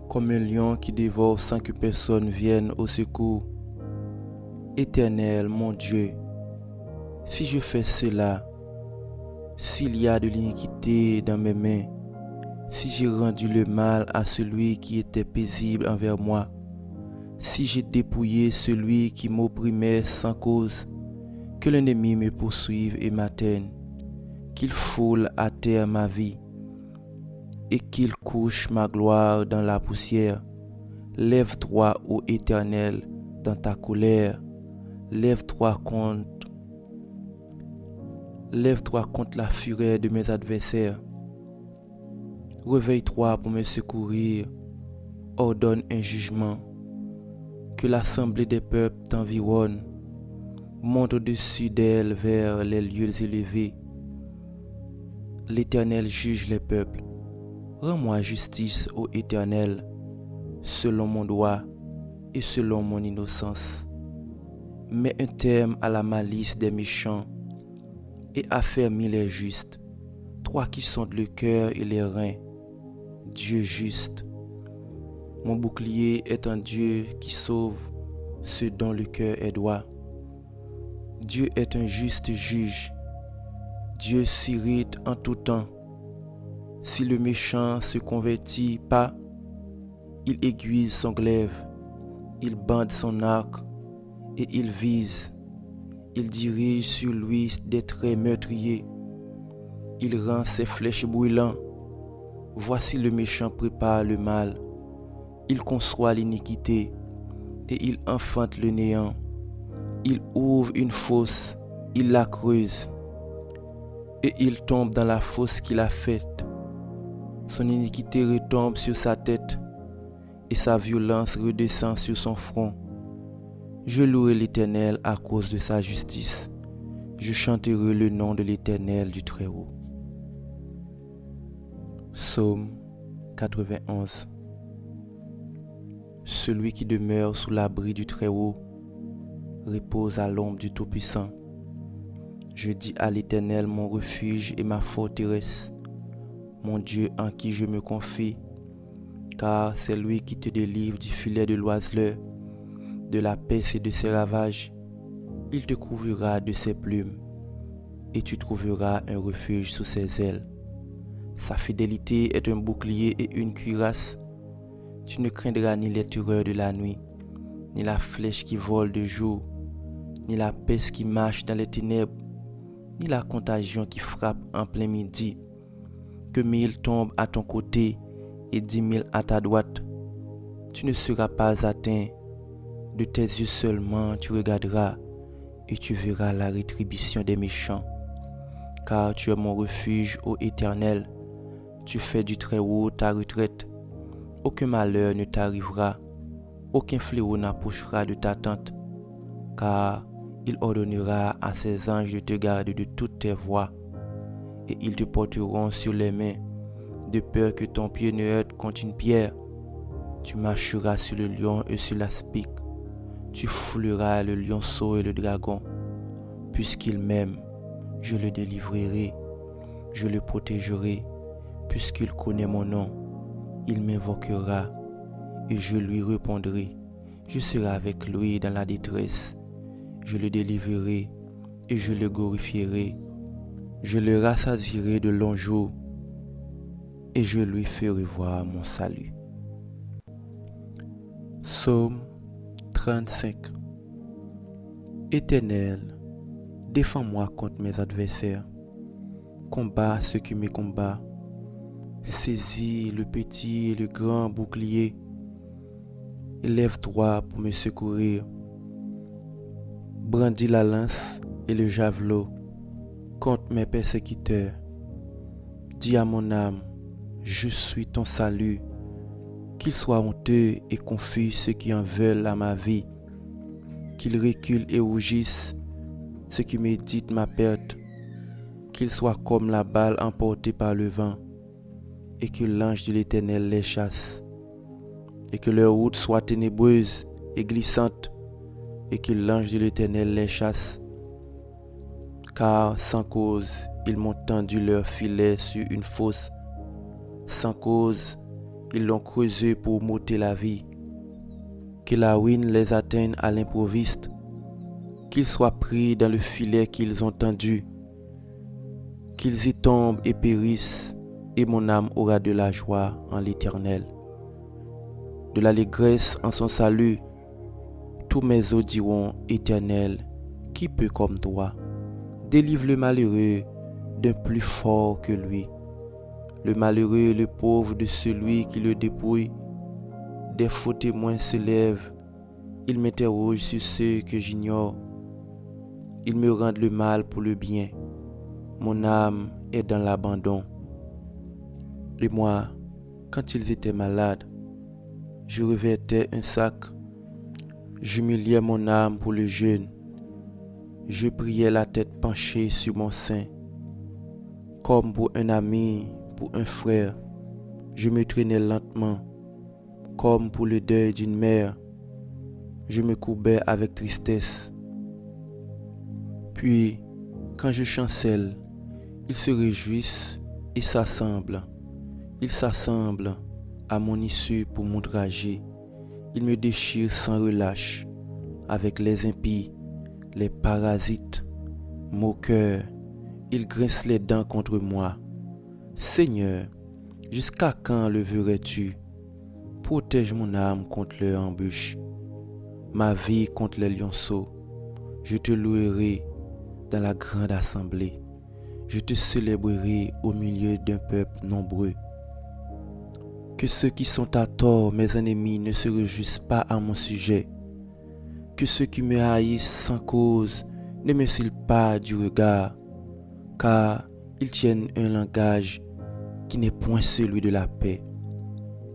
comme un lion qui dévore sans que personne vienne au secours. Éternel, mon Dieu, si je fais cela, s'il y a de l'iniquité dans mes mains, si j'ai rendu le mal à celui qui était paisible envers moi, si j'ai dépouillé celui qui m'opprimait sans cause, que l'ennemi me poursuive et m'atteigne, qu'il foule à terre ma vie et qu'il couche ma gloire dans la poussière. Lève-toi, ô Éternel, dans ta colère. Lève-toi contre la fureur de mes adversaires. Réveille-toi pour me secourir. Ordonne un jugement. Que l'assemblée des peuples t'environne. Monte au-dessus d'elle vers les lieux élevés. L'Éternel juge les peuples. Rends-moi justice, ô Éternel, selon mon droit et selon mon innocence. Mets un terme à la malice des méchants et affermis les justes, toi qui sondes le cœur et les reins, Dieu juste. Mon bouclier est un Dieu qui sauve ceux dont le cœur est droit. Dieu est un juste juge. Dieu s'irrite en tout temps. Si le méchant se convertit pas, il aiguise son glaive, il bande son arc et il vise. Il dirige sur lui des traits meurtriers. Il rend ses flèches brûlantes. Voici le méchant prépare le mal. Il conçoit l'iniquité et il enfante le néant. Il ouvre une fosse, il la creuse et il tombe dans la fosse qu'il a faite. Son iniquité retombe sur sa tête et sa violence redescend sur son front. Je louerai l'Éternel à cause de sa justice. Je chanterai le nom de l'Éternel du Très-Haut. Psaume 91. Celui qui demeure sous l'abri du Très-Haut repose à l'ombre du Tout-Puissant. Je dis à l'Éternel mon refuge et ma forteresse, mon Dieu en qui je me confie, car c'est lui qui te délivre du filet de l'oiseleur, de la peste et de ses ravages. Il te couvrira de ses plumes, et tu trouveras un refuge sous ses ailes. Sa fidélité est un bouclier et une cuirasse. Tu ne craindras ni les terreurs de la nuit, ni la flèche qui vole de jour, ni la peste qui marche dans les ténèbres, ni la contagion qui frappe en plein midi. Que 1000 tombent à ton côté et 10 000 à ta droite, tu ne seras pas atteint. De tes yeux seulement tu regarderas et tu verras la rétribution des méchants. Car tu es mon refuge, ô Éternel. Tu fais du Très-Haut ta retraite. Aucun malheur ne t'arrivera, aucun fléau n'approchera de ta tente. Car il ordonnera à ses anges de te garder de toutes tes voies, et ils te porteront sur les mains, de peur que ton pied ne heurte contre une pierre. Tu marcheras sur le lion et sur l'aspic. Tu fouleras le lionceau et le dragon. Puisqu'il m'aime, je le délivrerai, je le protégerai. Puisqu'il connaît mon nom, il m'invoquera et je lui répondrai. Je serai avec lui dans la détresse. Je le délivrerai et je le glorifierai. Je le rassasierai de longs jours et je lui ferai voir mon salut. Psaume 35. Éternel, défends-moi contre mes adversaires. Combat ceux qui me combattent. Saisis le petit et le grand bouclier. Élève-toi pour me secourir. Brandis la lance et le javelot contre mes persécuteurs. Dis à mon âme, je suis ton salut. Qu'ils soient honteux et confus ceux qui en veulent à ma vie. Qu'ils reculent et rougissent ceux qui méditent ma perte. Qu'ils soient comme la balle emportée par le vent, et que l'ange de l'Éternel les chasse. Et que leur route soit ténébreuse et glissante, et que l'ange de l'Éternel les chasse. Car sans cause, ils m'ont tendu leur filet sur une fosse. Sans cause, ils l'ont creusé pour m'ôter la vie. Que la ruine les atteigne à l'improviste, qu'ils soient pris dans le filet qu'ils ont tendu, qu'ils y tombent et périssent, et mon âme aura de la joie en l'Éternel, de l'allégresse en son salut. Tous mes os diront, Éternel, qui peut comme toi? Délivre le malheureux d'un plus fort que lui, le malheureux et le pauvre de celui qui le dépouille. Des faux témoins se lèvent, ils m'interrogent sur ceux que j'ignore. Ils me rendent le mal pour le bien. Mon âme est dans l'abandon. Et moi, quand ils étaient malades, je revêtais un sac. J'humiliais mon âme pour le jeûne. Je priais la tête penchée sur mon sein. Comme pour un ami, pour un frère, je me traînais lentement. Comme pour le deuil d'une mère, je me courbais avec tristesse. Puis, quand je chancelle, ils se réjouissent et s'assemblent. Ils s'assemblent à mon issue pour m'outrager. Ils me déchirent sans relâche. Avec les impies, les parasites, moqueurs, ils grincent les dents contre moi. Seigneur, jusqu'à quand le verrais-tu? Protège mon âme contre leur embûche, ma vie contre les lionceaux. Je te louerai dans la grande assemblée. Je te célébrerai au milieu d'un peuple nombreux. Que ceux qui sont à tort, mes ennemis, ne se réjouissent pas à mon sujet. Que ceux qui me haïssent sans cause ne me cillent pas du regard, car ils tiennent un langage qui n'est point celui de la paix.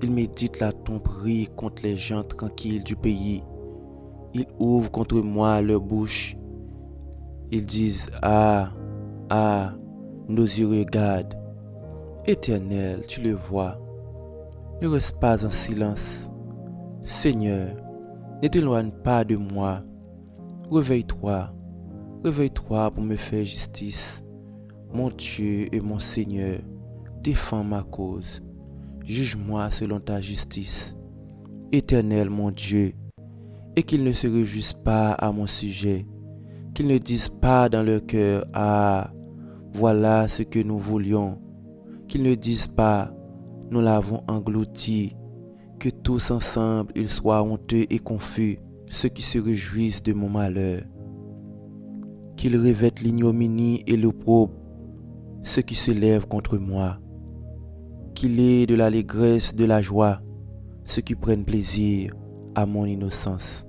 Ils méditent la tromperie contre les gens tranquilles du pays. Ils ouvrent contre moi leur bouche. Ils disent, ah, ah, nos yeux regardent. Éternel, tu le vois. Ne reste pas en silence. Seigneur, ne t'éloigne pas de moi. Réveille-toi, réveille-toi pour me faire justice. Mon Dieu et mon Seigneur, défends ma cause. Juge-moi selon ta justice. Éternel mon Dieu, et qu'ils ne se réjouissent pas à mon sujet, qu'ils ne disent pas dans leur cœur, ah, voilà ce que nous voulions, qu'ils ne disent pas, nous l'avons englouti, que tous ensemble ils soient honteux et confus, ceux qui se réjouissent de mon malheur. Qu'ils revêtent l'ignominie et l'opprobre, ceux qui se lèvent contre moi. Qu'il ait de l'allégresse, de la joie, ceux qui prennent plaisir à mon innocence.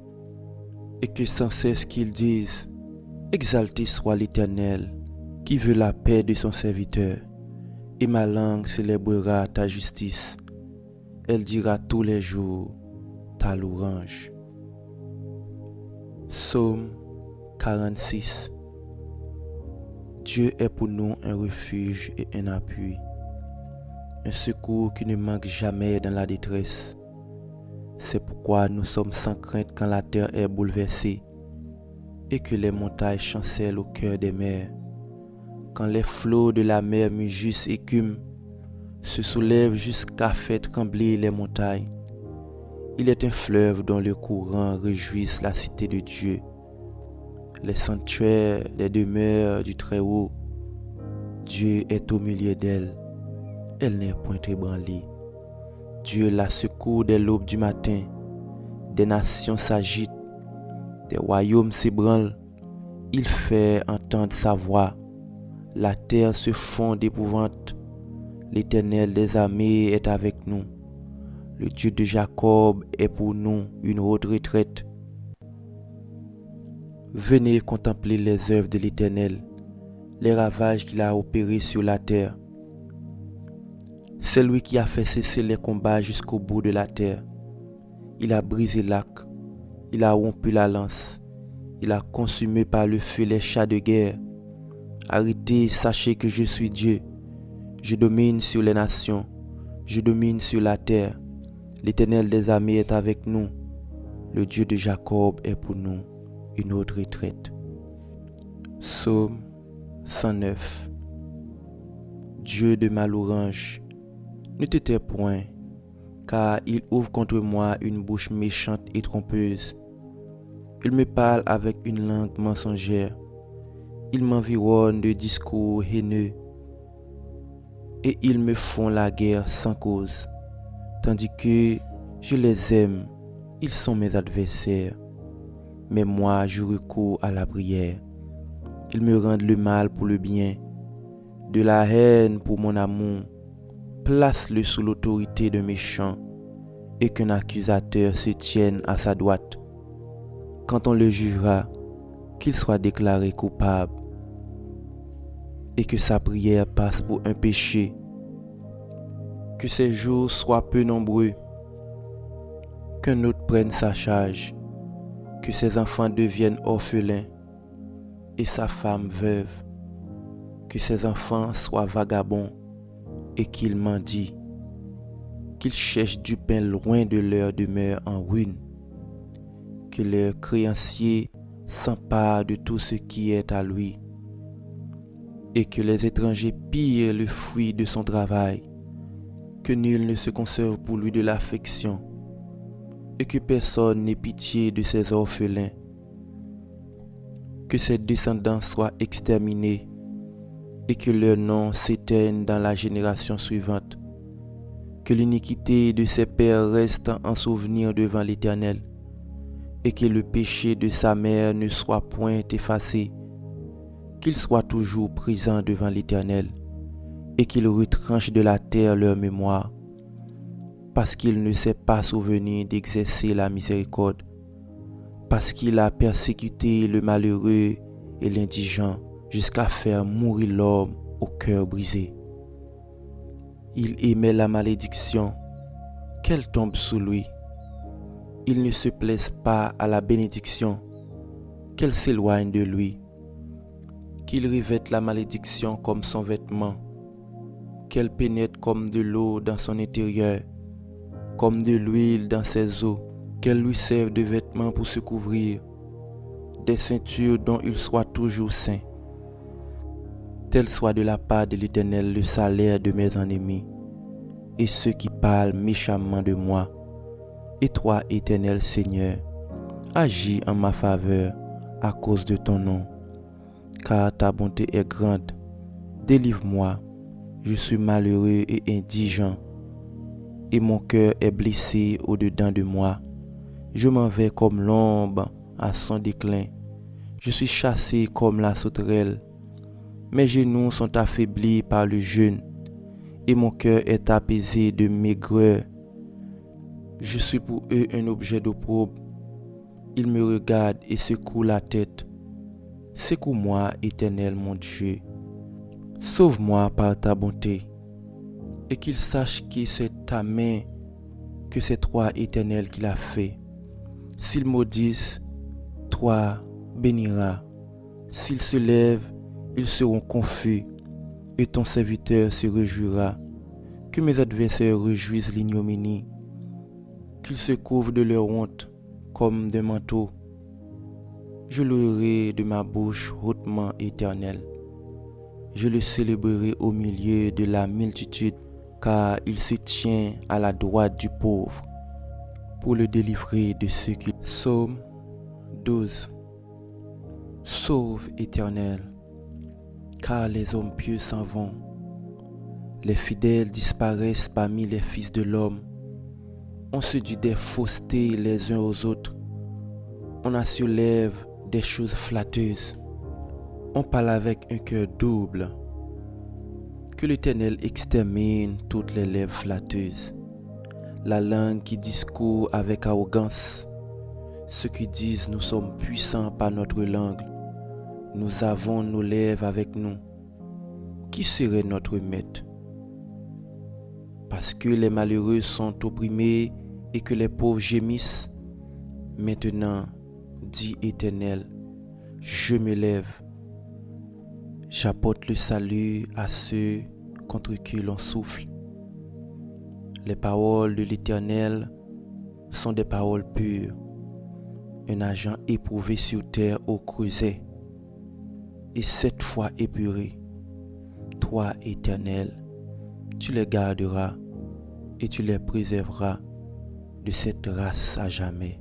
Et que sans cesse qu'ils disent, exalté soit l'Éternel, qui veut la paix de son serviteur. Et ma langue célébrera ta justice. Elle dira tous les jours ta louange. Psaume 46. Dieu est pour nous un refuge et un appui, un secours qui ne manque jamais dans la détresse. C'est pourquoi nous sommes sans crainte quand la terre est bouleversée et que les montagnes chancellent au cœur des mers. Quand les flots de la mer mugissent écument, se soulèvent jusqu'à faire trembler les montagnes. Il est un fleuve dont le courant réjouisse la cité de Dieu, les sanctuaires, les demeures du Très-Haut. Dieu est au milieu d'elle, elle n'est point ébranlée. Dieu la secourt dès l'aube du matin. Des nations s'agitent, des royaumes s'ébranlent. Il fait entendre sa voix. La terre se fond d'épouvante. L'Éternel des armées est avec nous. Le Dieu de Jacob est pour nous une haute retraite. Venez contempler les œuvres de l'Éternel, les ravages qu'il a opérés sur la terre. C'est lui qui a fait cesser les combats jusqu'au bout de la terre. Il a brisé l'arc, il a rompu la lance, il a consumé par le feu les chars de guerre. Arrêtez, sachez que je suis Dieu. Je domine sur les nations, je domine sur la terre. L'Éternel des armées est avec nous. Le Dieu de Jacob est pour nous une autre retraite. Psaume 109. Dieu de ma louange, ne te tais point, car il ouvre contre moi une bouche méchante et trompeuse. Il me parle avec une langue mensongère. Ils m'environnent de discours haineux et ils me font la guerre sans cause. Tandis que je les aime, ils sont mes adversaires. Mais moi, je recours à la prière. Ils me rendent le mal pour le bien, de la haine pour mon amour. Place-le sous l'autorité d'un méchant et qu'un accusateur se tienne à sa droite. Quand on le jugera, qu'il soit déclaré coupable et que sa prière passe pour un péché. Que ses jours soient peu nombreux, qu'un autre prenne sa charge, que ses enfants deviennent orphelins et sa femme veuve, que ses enfants soient vagabonds et qu'ils mendient, qu'ils cherchent du pain loin de leur demeure en ruine, que leur créancier s'empare de tout ce qui est à lui, et que les étrangers pillent le fruit de son travail, que nul ne se conserve pour lui de l'affection, et que personne n'ait pitié de ses orphelins, que ses descendants soient exterminés, et que leur nom s'éteigne dans la génération suivante, que l'iniquité de ses pères reste en souvenir devant l'Éternel, et que le péché de sa mère ne soit point effacé, qu'il soit toujours présent devant l'Éternel, et qu'il retranche de la terre leur mémoire, parce qu'il ne s'est pas souvenu d'exercer la miséricorde, parce qu'il a persécuté le malheureux et l'indigent, jusqu'à faire mourir l'homme au cœur brisé. Il aimait la malédiction, qu'elle tombe sous lui. Il ne se plaise pas à la bénédiction, qu'elle s'éloigne de lui. Qu'il revête la malédiction comme son vêtement, qu'elle pénètre comme de l'eau dans son intérieur, comme de l'huile dans ses os, qu'elle lui serve de vêtements pour se couvrir, des ceintures dont il soit toujours saint. Tel soit de la part de l'Éternel le salaire de mes ennemis, et ceux qui parlent méchamment de moi. Et toi, Éternel Seigneur, agis en ma faveur à cause de ton nom, car ta bonté est grande. Délivre-moi, je suis malheureux et indigent, et mon cœur est blessé au-dedans de moi. Je m'en vais comme l'ombre à son déclin. Je suis chassé comme la sauterelle. Mes genoux sont affaiblis par le jeûne, et mon cœur est apaisé de maigreur. Je suis pour eux un objet d'opprobre. Ils me regardent et secouent la tête. Secoue-moi, Éternel mon Dieu. Sauve-moi par ta bonté, et qu'ils sachent que c'est ta main, que c'est toi, Éternel, qui l'as fait. S'ils maudissent, toi béniras. S'ils se lèvent, ils seront confus, et ton serviteur se réjouira. Que mes adversaires réjouissent l'ignominie, qu'ils se couvrent de leur honte comme d'un manteau. Je louerai de ma bouche hautement Éternel. Je le célébrerai au milieu de la multitude, car il se tient à la droite du pauvre pour le délivrer de ceux qui... Psaume 12. Sauve, Éternel, car les hommes pieux s'en vont. Les fidèles disparaissent parmi les fils de l'homme. On se dit des faussetés les uns aux autres. On a sur lèvres des choses flatteuses. On parle avec un cœur double. Que l'Éternel extermine toutes les lèvres flatteuses. La langue qui discourt avec arrogance. Ceux qui disent nous sommes puissants par notre langue. Nous avons nos lèvres avec nous. Qui serait notre maître? Parce que les malheureux sont opprimés et que les pauvres gémissent. Maintenant, dit Éternel, je me lève. J'apporte le salut à ceux contre qui l'on souffle. Les paroles de l'Éternel sont des paroles pures. Un agent éprouvé sur terre au creuset et 7 fois épuré. Toi, Éternel, tu les garderas et tu les préserveras de cette race à jamais.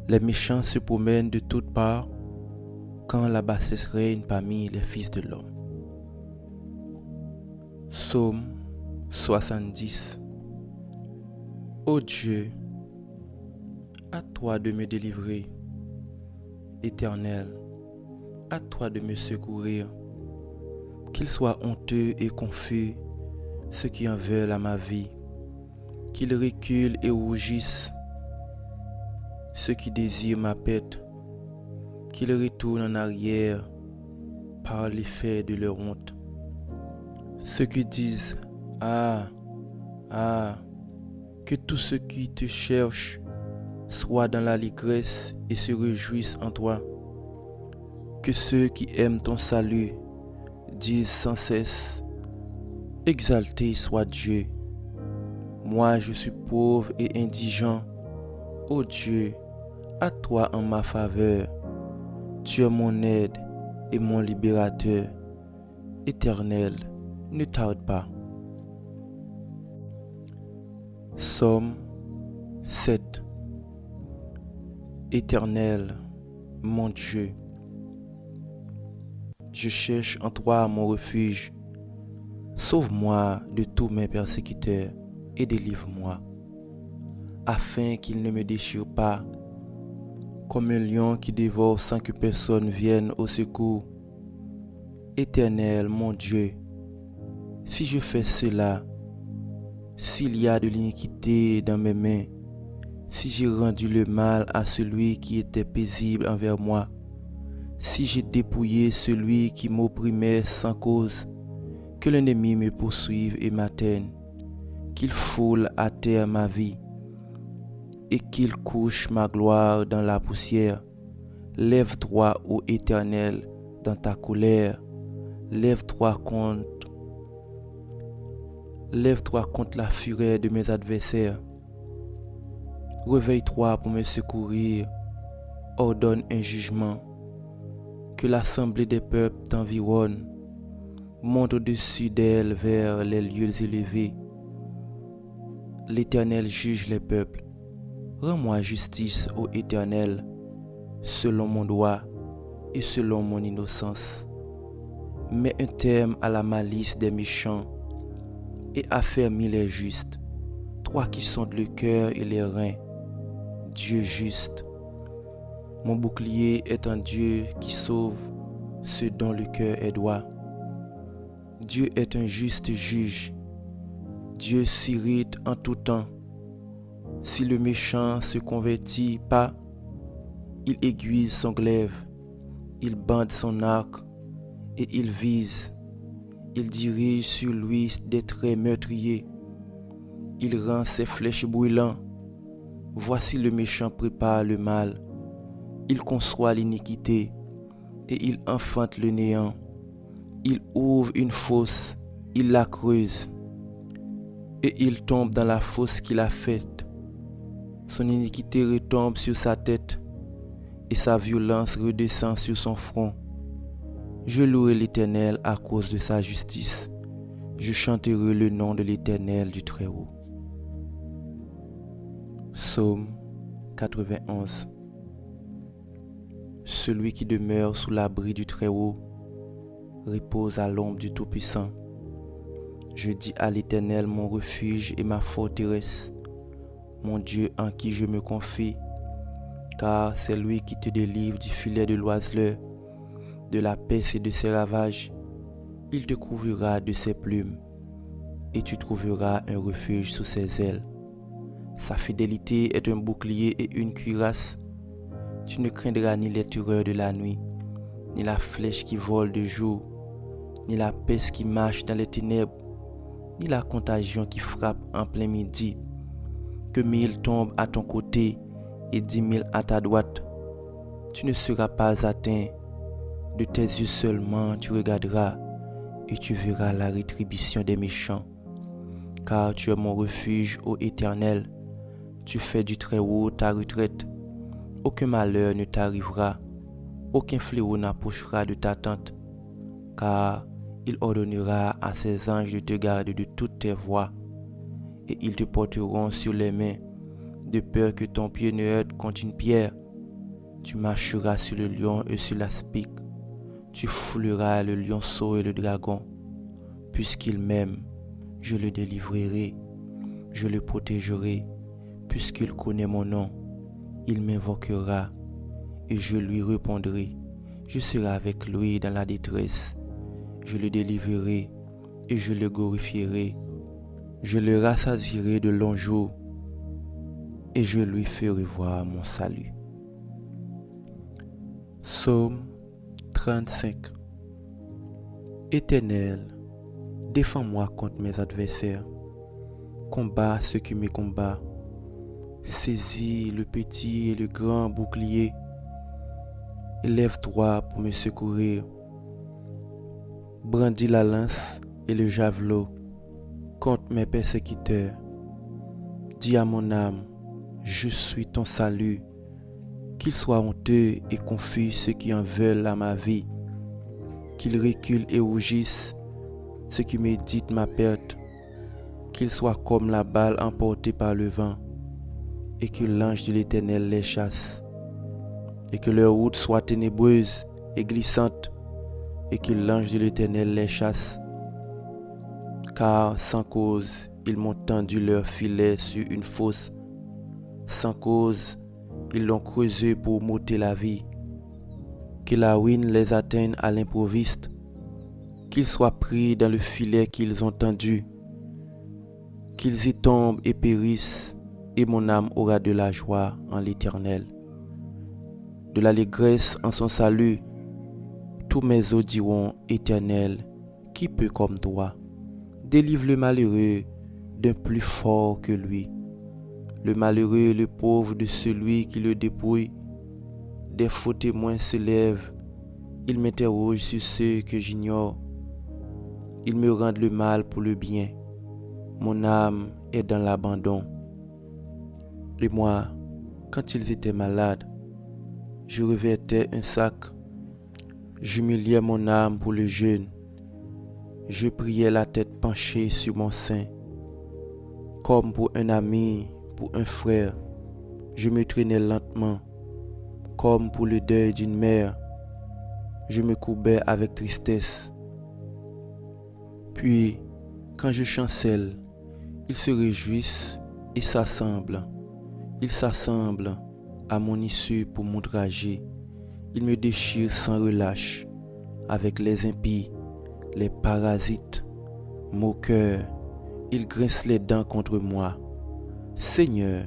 Les méchants se promènent de toutes parts quand la bassesse règne parmi les fils de l'homme. Psaume 70. Ô Dieu, à toi de me délivrer. Éternel, à toi de me secourir. Qu'ils soient honteux et confus ceux qui en veulent à ma vie. Qu'ils reculent et rougissent ceux qui désirent ma pète. Qu'ils retournent en arrière par l'effet de leur honte. Ceux qui disent « Ah, ah », que tous ceux qui te cherchent soient dans l'allégresse et se réjouissent en toi. Que ceux qui aiment ton salut disent sans cesse « Exalté soit Dieu ». Moi je suis pauvre et indigent. Ô Dieu, à toi en ma faveur. Tu es mon aide et mon libérateur. Éternel, ne tarde pas. Psaume 7. Éternel, mon Dieu, je cherche en toi mon refuge. Sauve-moi de tous mes persécuteurs et délivre-moi, afin qu'ils ne me déchirent pas comme un lion qui dévore sans que personne vienne au secours. Éternel, mon Dieu, si je fais cela, s'il y a de l'iniquité dans mes mains, si j'ai rendu le mal à celui qui était paisible envers moi, si j'ai dépouillé celui qui m'opprimait sans cause, que l'ennemi me poursuive et m'atteigne, qu'il foule à terre ma vie, et qu'il couche ma gloire dans la poussière. Lève-toi, ô Éternel, dans ta colère. Lève-toi contre la fureur de mes adversaires. Réveille-toi pour me secourir. Ordonne un jugement. Que l'assemblée des peuples t'environne. Monte au-dessus d'elle vers les lieux élevés. L'Éternel juge les peuples. Rends-moi justice, ô Éternel, selon mon droit et selon mon innocence. Mets un terme à la malice des méchants et affermis les justes, toi qui sondes le cœur et les reins, Dieu juste. Mon bouclier est un Dieu qui sauve ceux dont le cœur est droit. Dieu est un juste juge. Dieu s'irrite en tout temps. Si le méchant se convertit pas, il aiguise son glaive, il bande son arc et il vise. Il dirige sur lui des traits meurtriers. Il rend ses flèches brûlantes. Voici le méchant prépare le mal. Il conçoit l'iniquité et il enfante le néant. Il ouvre une fosse, il la creuse et il tombe dans la fosse qu'il a faite. Son iniquité retombe sur sa tête et sa violence redescend sur son front. Je louerai l'Éternel à cause de sa justice. Je chanterai le nom de l'Éternel du Très-Haut. Psaume 91. Celui qui demeure sous l'abri du Très-Haut repose à l'ombre du Tout-Puissant. Je dis à l'Éternel mon refuge et ma forteresse, mon Dieu en qui je me confie, car c'est lui qui te délivre du filet de l'oiseleur, de la peste et de ses ravages. Il te couvrira de ses plumes, et tu trouveras un refuge sous ses ailes. Sa fidélité est un bouclier et une cuirasse. Tu ne craindras ni les terreurs de la nuit, ni la flèche qui vole de jour, ni la peste qui marche dans les ténèbres, ni la contagion qui frappe en plein midi. Que 1000 tombent à ton côté et 10 000 à ta droite, tu ne seras pas atteint. De tes yeux seulement tu regarderas et tu verras la rétribution des méchants. Car tu es mon refuge, ô Éternel. Tu fais du Très-Haut ta retraite. Aucun malheur ne t'arrivera, aucun fléau n'approchera de ta tente. Car il ordonnera à ses anges de te garder de toutes tes voies, et ils te porteront sur les mains, de peur que ton pied ne heurte contre une pierre. Tu marcheras sur le lion et sur l'aspic. Tu fouleras le lionceau et le dragon. Puisqu'il m'aime, je le délivrerai, je le protégerai. Puisqu'il connaît mon nom, il m'invoquera et je lui répondrai. Je serai avec lui dans la détresse. Je le délivrerai et je le glorifierai. Je le rassasierai de longs jours et je lui ferai voir mon salut. Psaume 35. Éternel, défends-moi contre mes adversaires. Combat ceux qui me combattent. Saisis le petit et le grand bouclier. Lève-toi pour me secourir. Brandis la lance et le javelot contre mes persécuteurs. Dis à mon âme, je suis ton salut. Qu'ils soient honteux et confus ceux qui en veulent à ma vie. Qu'ils reculent et rougissent ceux qui méditent ma perte. Qu'ils soient comme la balle emportée par le vent, et que l'ange de l'Éternel les chasse. Et que leur route soit ténébreuse et glissante, et que l'ange de l'Éternel les chasse. Car sans cause, ils m'ont tendu leur filet sur une fosse. Sans cause, ils l'ont creusé pour m'ôter la vie. Que la ruine les atteigne à l'improviste, qu'ils soient pris dans le filet qu'ils ont tendu, qu'ils y tombent et périssent, et mon âme aura de la joie en l'Éternel, de l'allégresse en son salut. Tous mes os diront, Éternel, qui peut comme toi? Délivre le malheureux d'un plus fort que lui, le malheureux et le pauvre de celui qui le dépouille. Des faux témoins se lèvent, ils m'interrogent sur ceux que j'ignore. Ils me rendent le mal pour le bien. Mon âme est dans l'abandon. Et moi, quand ils étaient malades, je revêtais un sac. J'humiliais mon âme pour le jeûne. Je priais la tête penchée sur mon sein. Comme pour un ami, pour un frère, je me traînais lentement. Comme pour le deuil d'une mère, je me courbais avec tristesse. Puis, quand je chancelle, ils se réjouissent et s'assemblent. Ils s'assemblent à mon issue pour m'outrager. Ils me déchirent sans relâche. Avec les impies, les parasites, moqueurs, ils grincent les dents contre moi. Seigneur,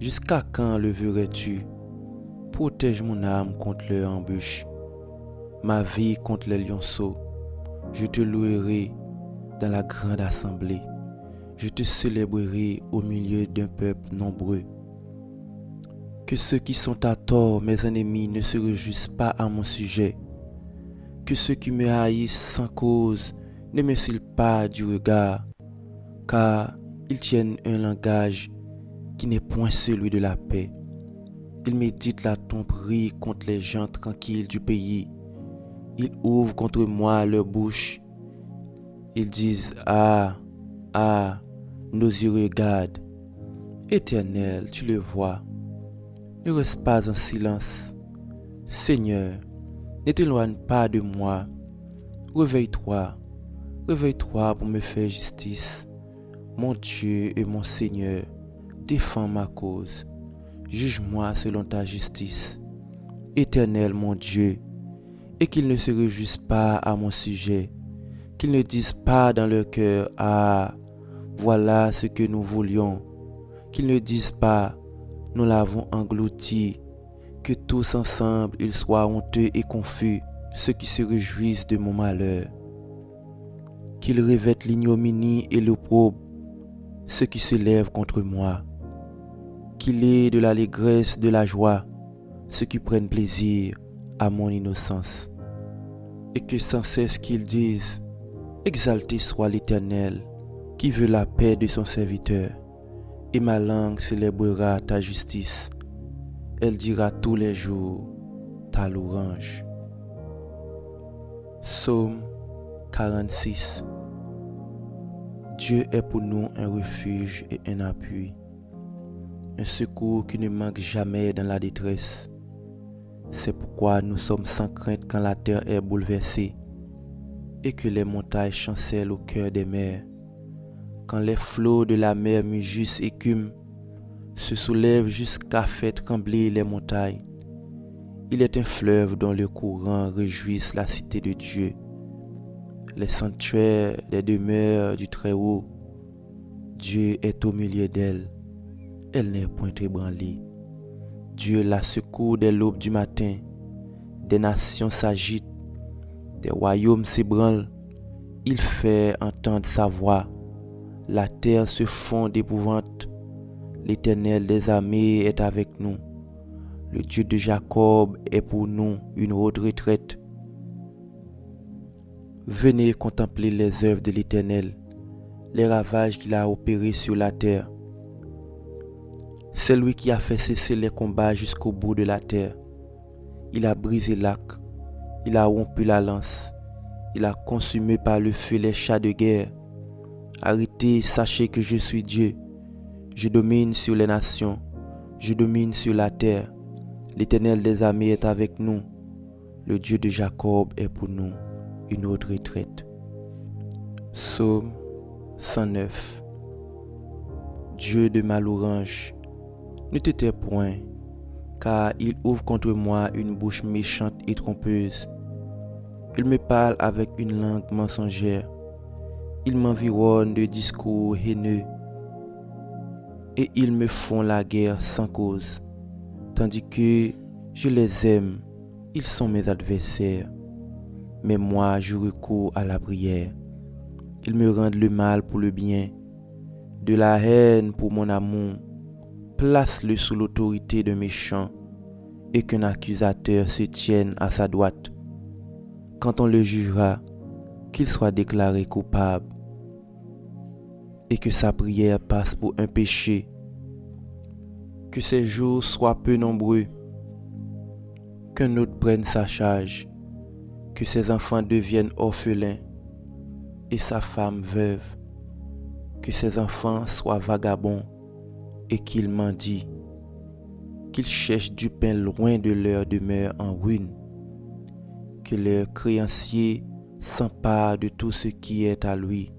jusqu'à quand le verrais-tu? Protège mon âme contre leur embûche, ma vie contre les lionceaux. Je te louerai dans la grande assemblée. Je te célébrerai au milieu d'un peuple nombreux. Que ceux qui sont à tort, mes ennemis, ne se réjouissent pas à mon sujet. Que ceux qui me haïssent sans cause ne me cillent pas du regard, car ils tiennent un langage qui n'est point celui de la paix. Ils méditent la tromperie contre les gens tranquilles du pays. Ils ouvrent contre moi leur bouche. Ils disent, ah, ah, nos yeux regardent. Éternel, tu le vois. Ne reste pas en silence. Seigneur, ne t'éloigne pas de moi. Réveille-toi, réveille-toi pour me faire justice. Mon Dieu et mon Seigneur, défends ma cause. Juge-moi selon ta justice. Éternel mon Dieu, et qu'ils ne se réjouissent pas à mon sujet, qu'ils ne disent pas dans leur cœur, ah, voilà ce que nous voulions, qu'ils ne disent pas, nous l'avons englouti, que tous ensemble ils soient honteux et confus, ceux qui se réjouissent de mon malheur, qu'ils revêtent l'ignominie et l'opprobre, ceux qui se lèvent contre moi, qu'il ait de l'allégresse, de la joie, ceux qui prennent plaisir à mon innocence, et que sans cesse qu'ils disent, exalté soit l'Éternel, qui veut la paix de son serviteur, et ma langue célébrera ta justice, elle dira tous les jours ta louange. Psaume 46. Dieu est pour nous un refuge et un appui, un secours qui ne manque jamais dans la détresse. C'est pourquoi nous sommes sans crainte quand la terre est bouleversée et que les montagnes chancellent au cœur des mers. Quand les flots de la mer mugissent écument, se soulèvent jusqu'à faire trembler les montagnes. Il est un fleuve dont le courant réjouisse la cité de Dieu, les sanctuaires des demeures du Très-Haut. Dieu est au milieu d'elle, elle n'est point ébranlée. Dieu la secourt dès l'aube du matin. Des nations s'agitent, des royaumes s'ébranlent. Il fait entendre sa voix. La terre se fond d'épouvante. L'Éternel des armées est avec nous. Le Dieu de Jacob est pour nous une haute retraite. Venez contempler les œuvres de l'Éternel, les ravages qu'il a opérés sur la terre. C'est lui qui a fait cesser les combats jusqu'au bout de la terre. Il a brisé l'arc, il a rompu la lance, il a consumé par le feu les chars de guerre. Arrêtez, sachez que je suis Dieu. Je domine sur les nations, je domine sur la terre. L'Éternel des armées est avec nous. Le Dieu de Jacob est pour nous une autre retraite. Psaume 109. Dieu de ma louange, ne te tais point, car il ouvre contre moi une bouche méchante et trompeuse. Il me parle avec une langue mensongère. Ils m'environnent de discours haineux et ils me font la guerre sans cause. Tandis que je les aime, ils sont mes adversaires. Mais moi, je recours à la prière. Ils me rendent le mal pour le bien, de la haine pour mon amour. Place-le sous l'autorité d'un méchant et qu'un accusateur se tienne à sa droite. Quand on le jugera, qu'il soit déclaré coupable et que sa prière passe pour un péché. Que ses jours soient peu nombreux, qu'un autre prenne sa charge, que ses enfants deviennent orphelins et sa femme veuve, que ses enfants soient vagabonds et qu'ils mendient, qu'ils cherchent du pain loin de leur demeure en ruine, que leur créancier s'empare de tout ce qui est à lui,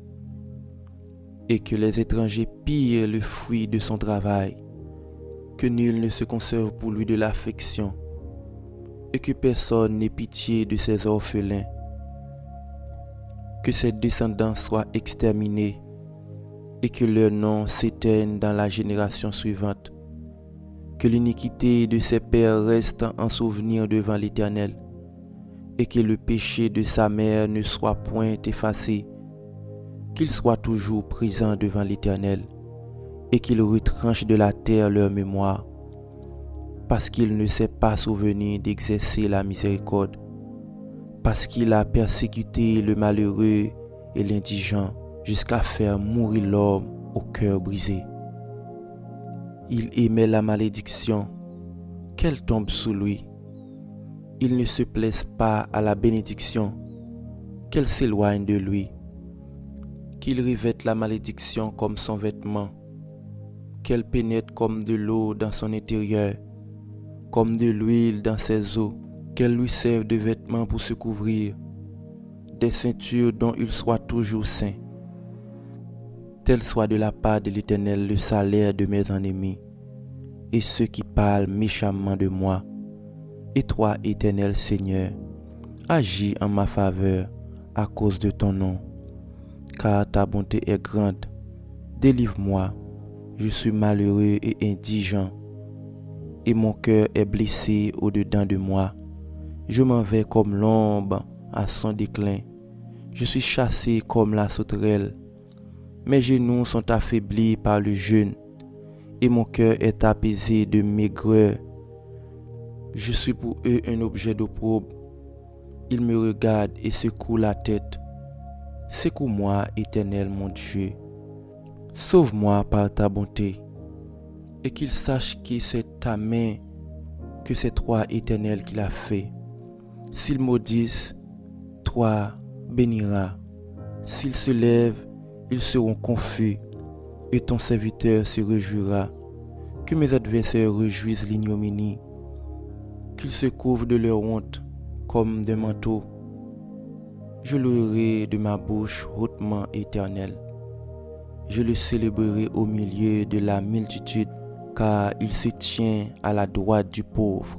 et que les étrangers pillent le fruit de son travail, que nul ne se conserve pour lui de l'affection, et que personne n'ait pitié de ses orphelins, que ses descendants soient exterminés, et que leur nom s'éteigne dans la génération suivante, que l'iniquité de ses pères reste en souvenir devant l'Éternel, et que le péché de sa mère ne soit point effacé, qu'il soit toujours présent devant l'Éternel, et qu'il retranche de la terre leur mémoire, parce qu'il ne s'est pas souvenu d'exercer la miséricorde, parce qu'il a persécuté le malheureux et l'indigent, jusqu'à faire mourir l'homme au cœur brisé. Il aimait la malédiction, qu'elle tombe sous lui. Il ne se plaise pas à la bénédiction, qu'elle s'éloigne de lui. Qu'il revête la malédiction comme son vêtement, qu'elle pénètre comme de l'eau dans son intérieur, comme de l'huile dans ses os, qu'elle lui serve de vêtements pour se couvrir, des ceintures dont il soit toujours saint. Tel soit de la part de l'Éternel le salaire de mes ennemis, et ceux qui parlent méchamment de moi. Et toi, Éternel Seigneur, agis en ma faveur à cause de ton nom, car ta bonté est grande. Délivre-moi, je suis malheureux et indigent, et mon cœur est blessé au-dedans de moi. Je m'en vais comme l'ombre à son déclin. Je suis chassé comme la sauterelle. Mes genoux sont affaiblis par le jeûne, et mon cœur est apaisé de maigreur. Je suis pour eux un objet d'opprobre. Ils me regardent et secouent la tête. Secoue-moi, Éternel mon Dieu. Sauve-moi par ta bonté, et qu'ils sachent que c'est ta main, que c'est toi, Éternel, qui l'as fait. S'ils maudissent, toi béniras. S'ils se lèvent, ils seront confus, et ton serviteur se réjouira. Que mes adversaires réjouissent l'ignominie, qu'ils se couvrent de leur honte comme d'un manteau. Je louerai de ma bouche hautement Éternel. Je le célébrerai au milieu de la multitude, car il se tient à la droite du pauvre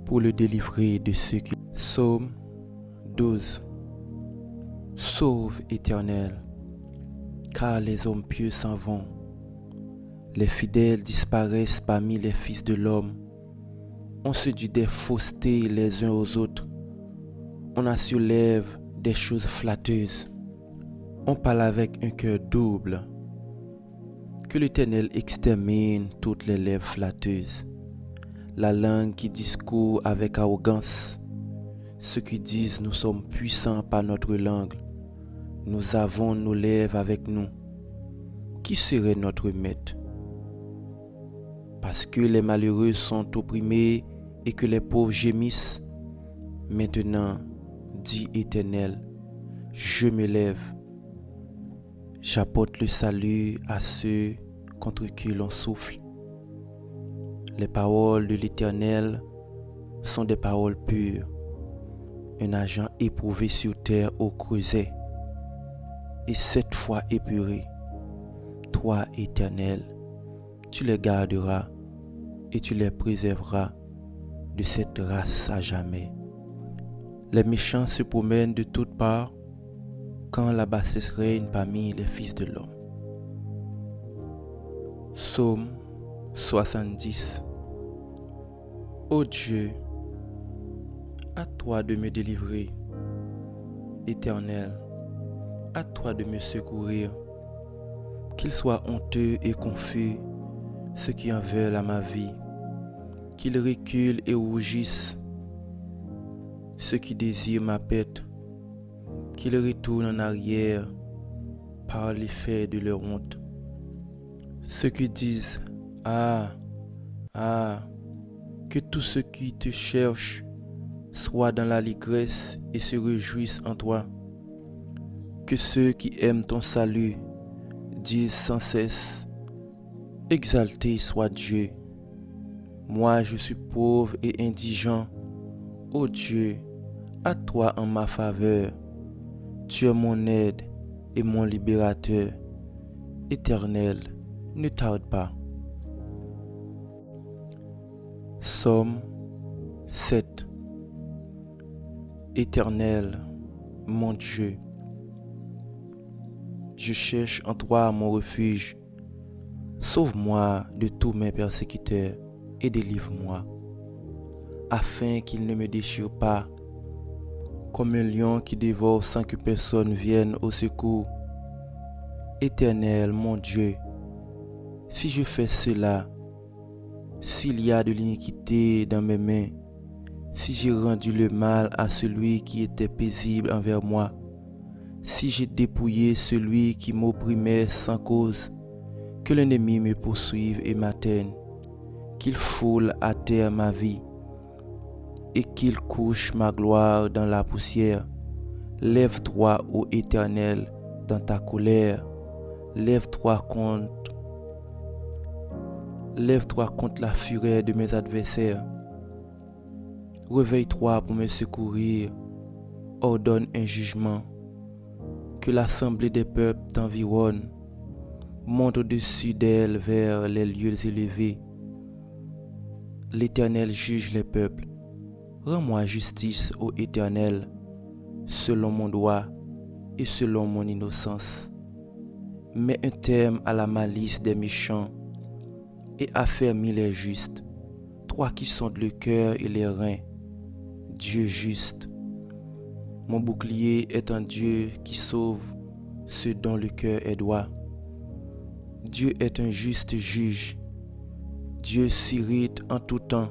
pour le délivrer de ceux qui... Psaume 12. Sauve, Éternel, car les hommes pieux s'en vont. Les fidèles disparaissent parmi les fils de l'homme. On se dit des faussetés les uns aux autres. On assurlève des choses flatteuses. On parle avec un cœur double. Que l'Éternel extermine toutes les lèvres flatteuses. La langue qui discourt avec arrogance. Ceux qui disent nous sommes puissants par notre langue. Nous avons nos lèvres avec nous. Qui serait notre maître? Parce que les malheureux sont opprimés et que les pauvres gémissent. Maintenant, dit Éternel, je me lève. J'apporte le salut à ceux contre qui l'on souffle. Les paroles de l'Éternel sont des paroles pures. Un agent éprouvé sur terre au creuset et 7 fois épuré. Toi, Éternel, tu les garderas et tu les préserveras de cette race à jamais. Les méchants se promènent de toutes parts quand la bassesse règne parmi les fils de l'homme. Psaume 70. Ô Dieu, à toi de me délivrer. Éternel, à toi de me secourir. Qu'ils soient honteux et confus ceux qui en veulent à ma vie. Qu'ils reculent et rougissent ceux qui désirent ma pète. Qu'ils retournent en arrière par l'effet de leur honte. Ceux qui disent « Ah, ah », que tous ceux qui te cherchent soient dans l'allégresse et se réjouissent en toi. Que ceux qui aiment ton salut disent sans cesse « Exalté soit Dieu ». Moi je suis pauvre et indigent. Ô Dieu, à toi en ma faveur. Tu es mon aide et mon libérateur. Éternel, ne tarde pas. Psaume 7. Éternel, mon Dieu, je cherche en toi mon refuge. Sauve-moi de tous mes persécuteurs et délivre-moi, afin qu'ils ne me déchirent pas, comme un lion qui dévore sans que personne vienne au secours. Éternel, mon Dieu, si je fais cela, s'il y a de l'iniquité dans mes mains, si j'ai rendu le mal à celui qui était paisible envers moi, si j'ai dépouillé celui qui m'opprimait sans cause, que l'ennemi me poursuive et m'atteigne, qu'il foule à terre ma vie et qu'il couche ma gloire dans la poussière. Lève-toi, ô Éternel, dans ta colère. Lève-toi contre la fureur de mes adversaires. Réveille-toi pour me secourir. Ordonne un jugement. Que l'assemblée des peuples t'environne. Monte au-dessus d'elle vers les lieux élevés. L'Éternel juge les peuples. Rends-moi justice, ô Éternel, selon mon droit et selon mon innocence. Mets un terme à la malice des méchants et affermis les justes, toi qui sondes le cœur et les reins, Dieu juste. Mon bouclier est un Dieu qui sauve ceux dont le cœur est droit. Dieu est un juste juge. Dieu s'irrite en tout temps.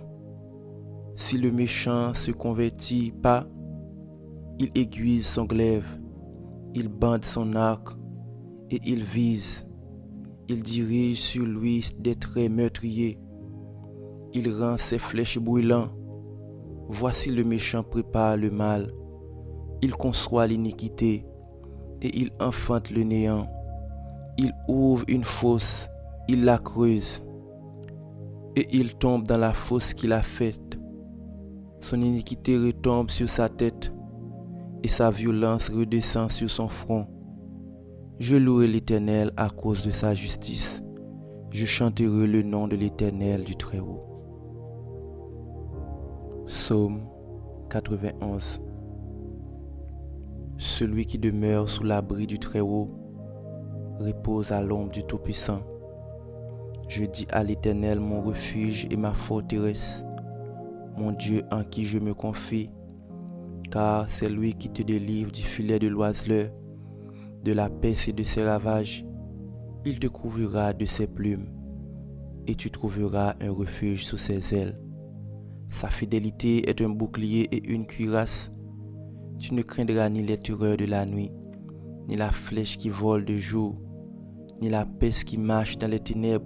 Si le méchant se convertit pas, il aiguise son glaive, il bande son arc et il vise. Il dirige sur lui des traits meurtriers. Il rend ses flèches brûlantes. Voici le méchant prépare le mal. Il conçoit l'iniquité et il enfante le néant. Il ouvre une fosse, il la creuse et il tombe dans la fosse qu'il a faite. Son iniquité retombe sur sa tête et sa violence redescend sur son front. Je louerai l'Éternel à cause de sa justice. Je chanterai le nom de l'Éternel du Très-Haut. Psaume 91. Celui qui demeure sous l'abri du Très-Haut repose à l'ombre du Tout-Puissant. Je dis à l'Éternel mon refuge et ma forteresse, mon Dieu en qui je me confie, car c'est lui qui te délivre du filet de l'oiseleur, de la peste et de ses ravages. Il te couvrira de ses plumes, et tu trouveras un refuge sous ses ailes. Sa fidélité est un bouclier et une cuirasse. Tu ne craindras ni les terreurs de la nuit, ni la flèche qui vole de jour, ni la peste qui marche dans les ténèbres,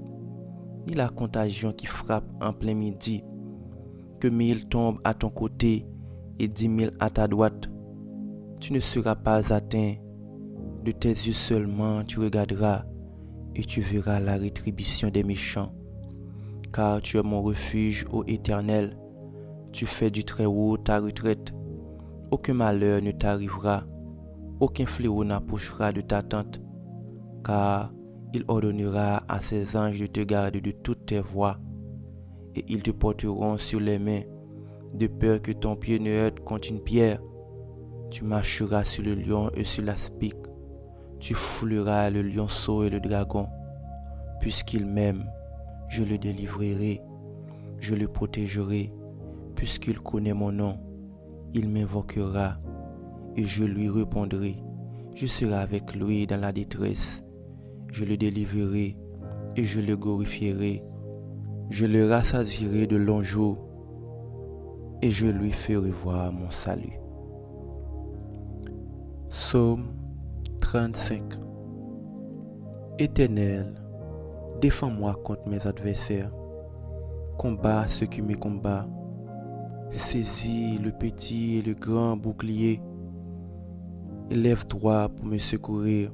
ni la contagion qui frappe en plein midi. Que 1000 tombent à ton côté et 10 000 à ta droite, tu ne seras pas atteint. De tes yeux seulement tu regarderas et tu verras la rétribution des méchants. Car tu es mon refuge, ô Éternel, tu fais du Très-Haut ta retraite. Aucun malheur ne t'arrivera, aucun fléau n'approchera de ta tente, car il ordonnera à ses anges de te garder de toutes tes voies. et ils te porteront sur les mains, de peur que ton pied ne heurte contre une pierre. Tu marcheras sur le lion et sur l'aspic. Tu fouleras le lionceau et le dragon. Puisqu'il m'aime, je le délivrerai, je le protégerai. Puisqu'il connaît mon nom, il m'invoquera et je lui répondrai. Je serai avec lui dans la détresse. Je le délivrerai et je le glorifierai. Je le rassasierai de longs jours et je lui ferai voir mon salut. Psaume 35. Éternel, défends-moi contre mes adversaires. Combat ceux qui me combattent. Saisis le petit et le grand bouclier. Élève-toi pour me secourir.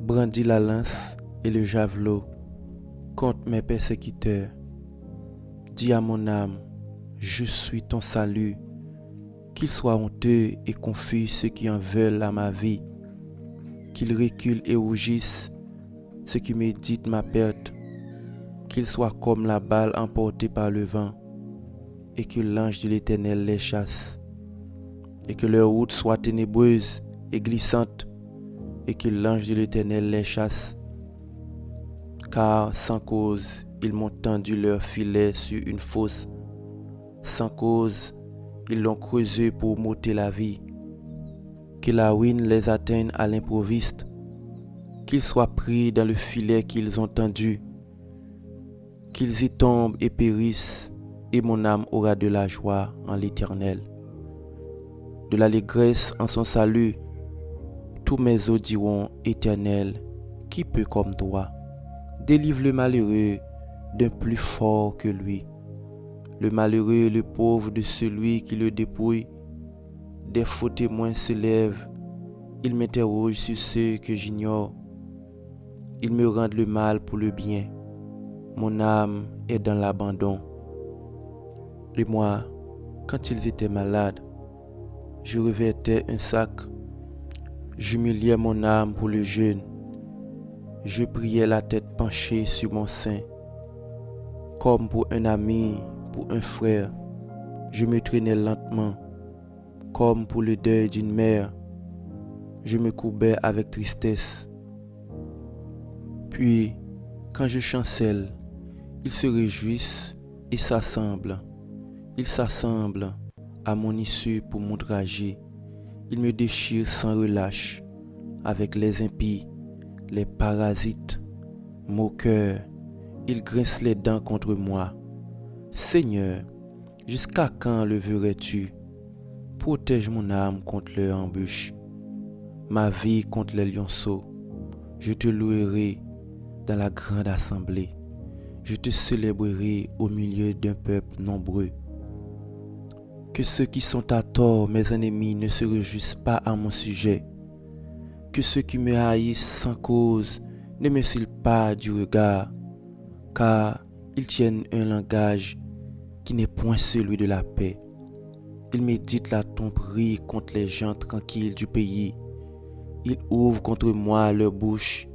Brandis la lance et le javelot contre mes persécuteurs. Dis à mon âme, je suis ton salut. Qu'ils soient honteux et confus ceux qui en veulent à ma vie. Qu'ils reculent et rougissent ceux qui méditent ma perte. Qu'ils soient comme la balle emportée par le vent, et que l'ange de l'Éternel les chasse. Et que leur route soit ténébreuse et glissante, et que l'ange de l'Éternel les chasse. Car sans cause, ils m'ont tendu leur filet sur une fosse. Sans cause, ils l'ont creusé pour m'ôter la vie. Que la ruine les atteigne à l'improviste, qu'ils soient pris dans le filet qu'ils ont tendu, qu'ils y tombent et périssent, et mon âme aura de la joie en l'Éternel, de l'allégresse en son salut. Tous mes os diront, Éternel, qui peut comme toi? Délivre le malheureux d'un plus fort que lui, le malheureux et le pauvre de celui qui le dépouille. Des faux témoins se lèvent, ils m'interrogent sur ceux que j'ignore. Ils me rendent le mal pour le bien. Mon âme est dans l'abandon. Et moi, quand ils étaient malades, je revêtais un sac. J'humiliais mon âme pour le jeûne. Je priais la tête penchée sur mon sein. Comme pour un ami, pour un frère, je me traînais lentement. Comme pour le deuil d'une mère, je me courbais avec tristesse. Puis, quand je chancelle, ils se réjouissent et s'assemblent. Ils s'assemblent à mon issue pour m'outrager. Ils me déchirent sans relâche avec les impies, les parasites, moqueurs. Ils grincent les dents contre moi. Seigneur, jusqu'à quand le verrais-tu? Protège mon âme contre leur embûche, ma vie contre les lionceaux. Je te louerai dans la grande assemblée. Je te célébrerai au milieu d'un peuple nombreux. Que ceux qui sont à tort, mes ennemis, ne se réjouissent pas à mon sujet. Que ceux qui me haïssent sans cause ne me cillent pas du regard, car ils tiennent un langage qui n'est point celui de la paix. Ils méditent la tromperie contre les gens tranquilles du pays. Ils ouvrent contre moi leur bouche.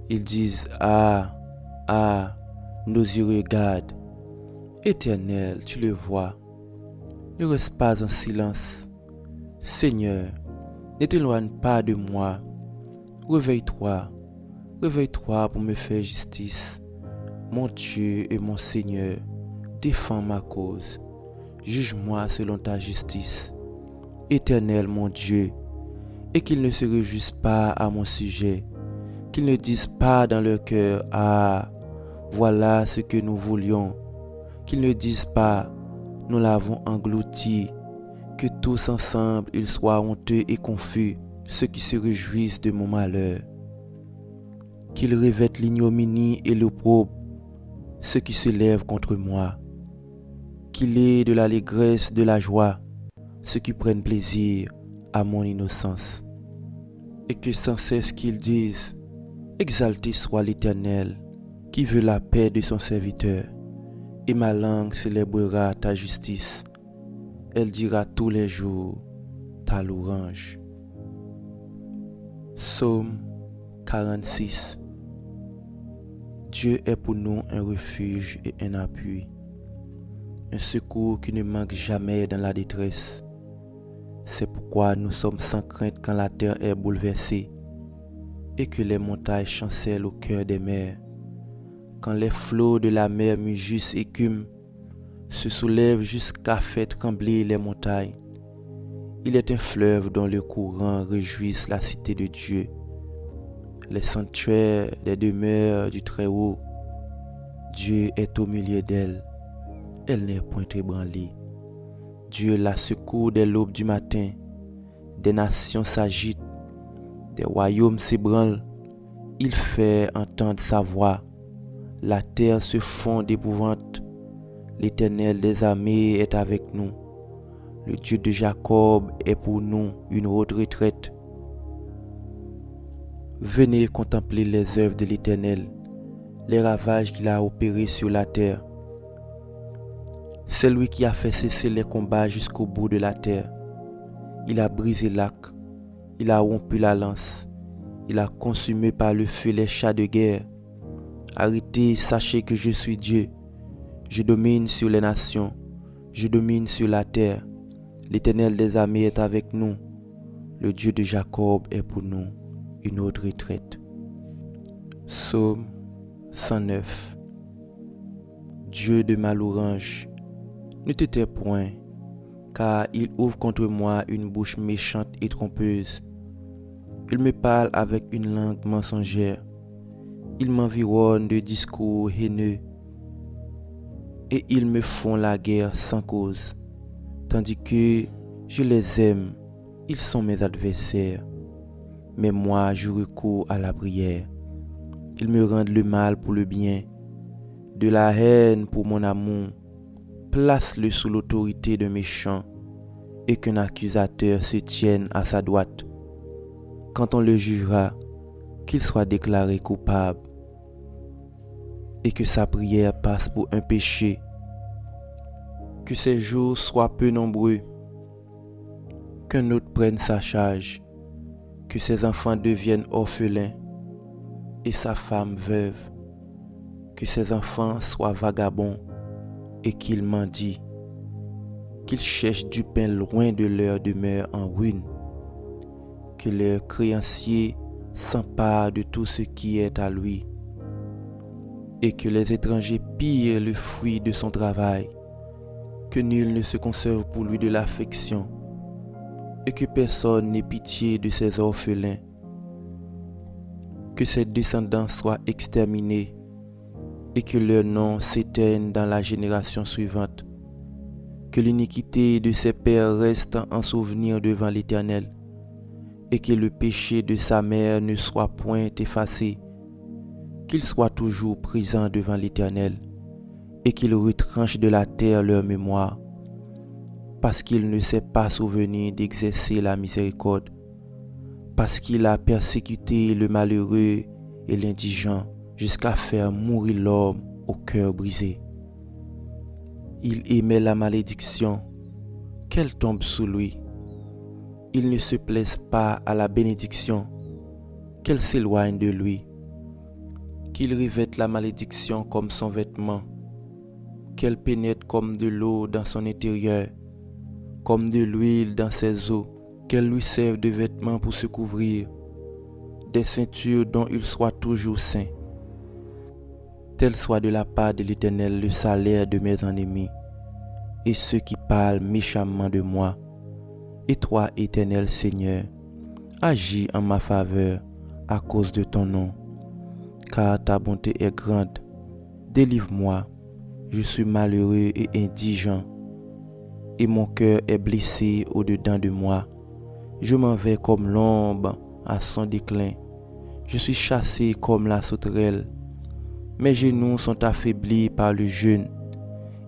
Ils disent, ah, ah, nos yeux regardent. Éternel, tu le vois. Ne reste pas en silence. Seigneur, ne t'éloigne pas de moi. Réveille-toi, réveille-toi pour me faire justice. Mon Dieu et mon Seigneur, défends ma cause. Juge-moi selon ta justice. Éternel mon Dieu, et qu'ils ne se réjouissent pas à mon sujet, qu'ils ne disent pas dans leur cœur, ah, voilà ce que nous voulions, qu'ils ne disent pas, nous l'avons englouti, que tous ensemble ils soient honteux et confus, ceux qui se réjouissent de mon malheur. Qu'ils revêtent l'ignominie et l'opprobre, ceux qui se lèvent contre moi. Qu'il ait de l'allégresse, de la joie, ceux qui prennent plaisir à mon innocence. Et que sans cesse qu'ils disent, exalté soit l'Éternel, qui veut la paix de son serviteur. Et ma langue célébrera ta justice. Elle dira tous les jours ta louange. Psaume 46. Dieu est pour nous un refuge et un appui, un secours qui ne manque jamais dans la détresse. C'est pourquoi nous sommes sans crainte quand la terre est bouleversée et que les montagnes chancellent au cœur des mers. Quand les flots de la mer mugissent écument, se soulèvent jusqu'à faire trembler les montagnes. Il est un fleuve dont le courant réjouisse la cité de Dieu, les sanctuaires des demeures du Très-Haut. Dieu est au milieu d'elle, elle n'est point ébranlée. Dieu la secourt dès l'aube du matin. Des nations s'agitent, des royaumes s'ébranlent. Il fait entendre sa voix. La terre se fond d'épouvante. L'Éternel des armées est avec nous. Le Dieu de Jacob est pour nous une haute retraite. Venez contempler les œuvres de l'Éternel, les ravages qu'il a opérés sur la terre. C'est lui qui a fait cesser les combats jusqu'au bout de la terre. Il a brisé l'arc, il a rompu la lance, il a consumé par le feu les chars de guerre. Arrêtez, sachez que je suis Dieu. Je domine sur les nations, je domine sur la terre. L'Éternel des armées est avec nous. Le Dieu de Jacob est pour nous une autre retraite. Psaume 109. Dieu de ma louange, ne te tais point, car il ouvre contre moi une bouche méchante et trompeuse. Il me parle avec une langue mensongère. Il m'environne de discours haineux, et ils me font la guerre sans cause. Tandis que je les aime, ils sont mes adversaires. Mais moi, je recours à la prière. Ils me rendent le mal pour le bien, de la haine pour mon amour. Place-le sous l'autorité d'un méchant et qu'un accusateur se tienne à sa droite. Quand on le jugera, qu'il soit déclaré coupable et que sa prière passe pour un péché. Que ses jours soient peu nombreux, qu'un autre prenne sa charge, que ses enfants deviennent orphelins et sa femme veuve, que ses enfants soient vagabonds et qu'ils mendient, qu'ils cherchent du pain loin de leur demeure en ruine, que leur créancier s'empare de tout ce qui est à lui, et que les étrangers pillent le fruit de son travail, que nul ne se conserve pour lui de l'affection, et que personne n'ait pitié de ses orphelins, que ses descendants soient exterminés, et que leur nom s'éteigne dans la génération suivante, que l'iniquité de ses pères reste en souvenir devant l'Éternel, et que le péché de sa mère ne soit point effacé, qu'il soit toujours présent devant l'Éternel, et qu'il retranche de la terre leur mémoire, parce qu'il ne s'est pas souvenu d'exercer la miséricorde, parce qu'il a persécuté le malheureux et l'indigent, jusqu'à faire mourir l'homme au cœur brisé. Il aimait la malédiction, qu'elle tombe sous lui. Il ne se plaise pas à la bénédiction, qu'elle s'éloigne de lui. Qu'il revête la malédiction comme son vêtement, qu'elle pénètre comme de l'eau dans son intérieur, comme de l'huile dans ses os, qu'elle lui serve de vêtements pour se couvrir, des ceintures dont il soit toujours saint. Tel soit de la part de l'Éternel le salaire de mes ennemis, et ceux qui parlent méchamment de moi. Et toi, Éternel Seigneur, agis en ma faveur à cause de ton nom, car ta bonté est grande. Délivre-moi, je suis malheureux et indigent, et mon cœur est blessé au-dedans de moi. Je m'en vais comme l'ombre à son déclin. Je suis chassé comme la sauterelle. Mes genoux sont affaiblis par le jeûne,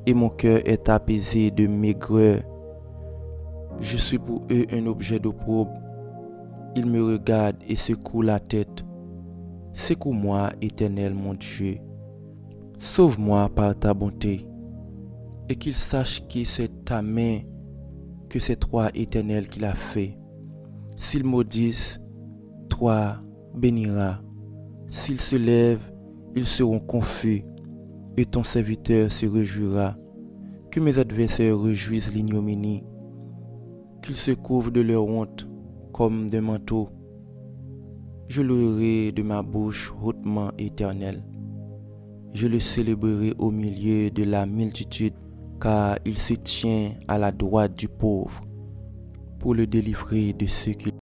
et mon cœur est apaisé de maigreur. Je suis pour eux un objet d'opprobre. Ils me regardent et secouent la tête. Secoue-moi, Éternel mon Dieu. Sauve-moi par ta bonté, et qu'ils sachent que c'est ta main, que c'est toi, Éternel, qui l'as fait. S'ils maudissent, toi béniras. S'ils se lèvent, ils seront confus, et ton serviteur se réjouira. Que mes adversaires réjouissent l'ignominie, qu'ils se couvrent de leur honte comme d'un manteau. Je louerai de ma bouche hautement éternel. Je le célébrerai au milieu de la multitude, car il se tient à la droite du pauvre pour le délivrer de ceux qui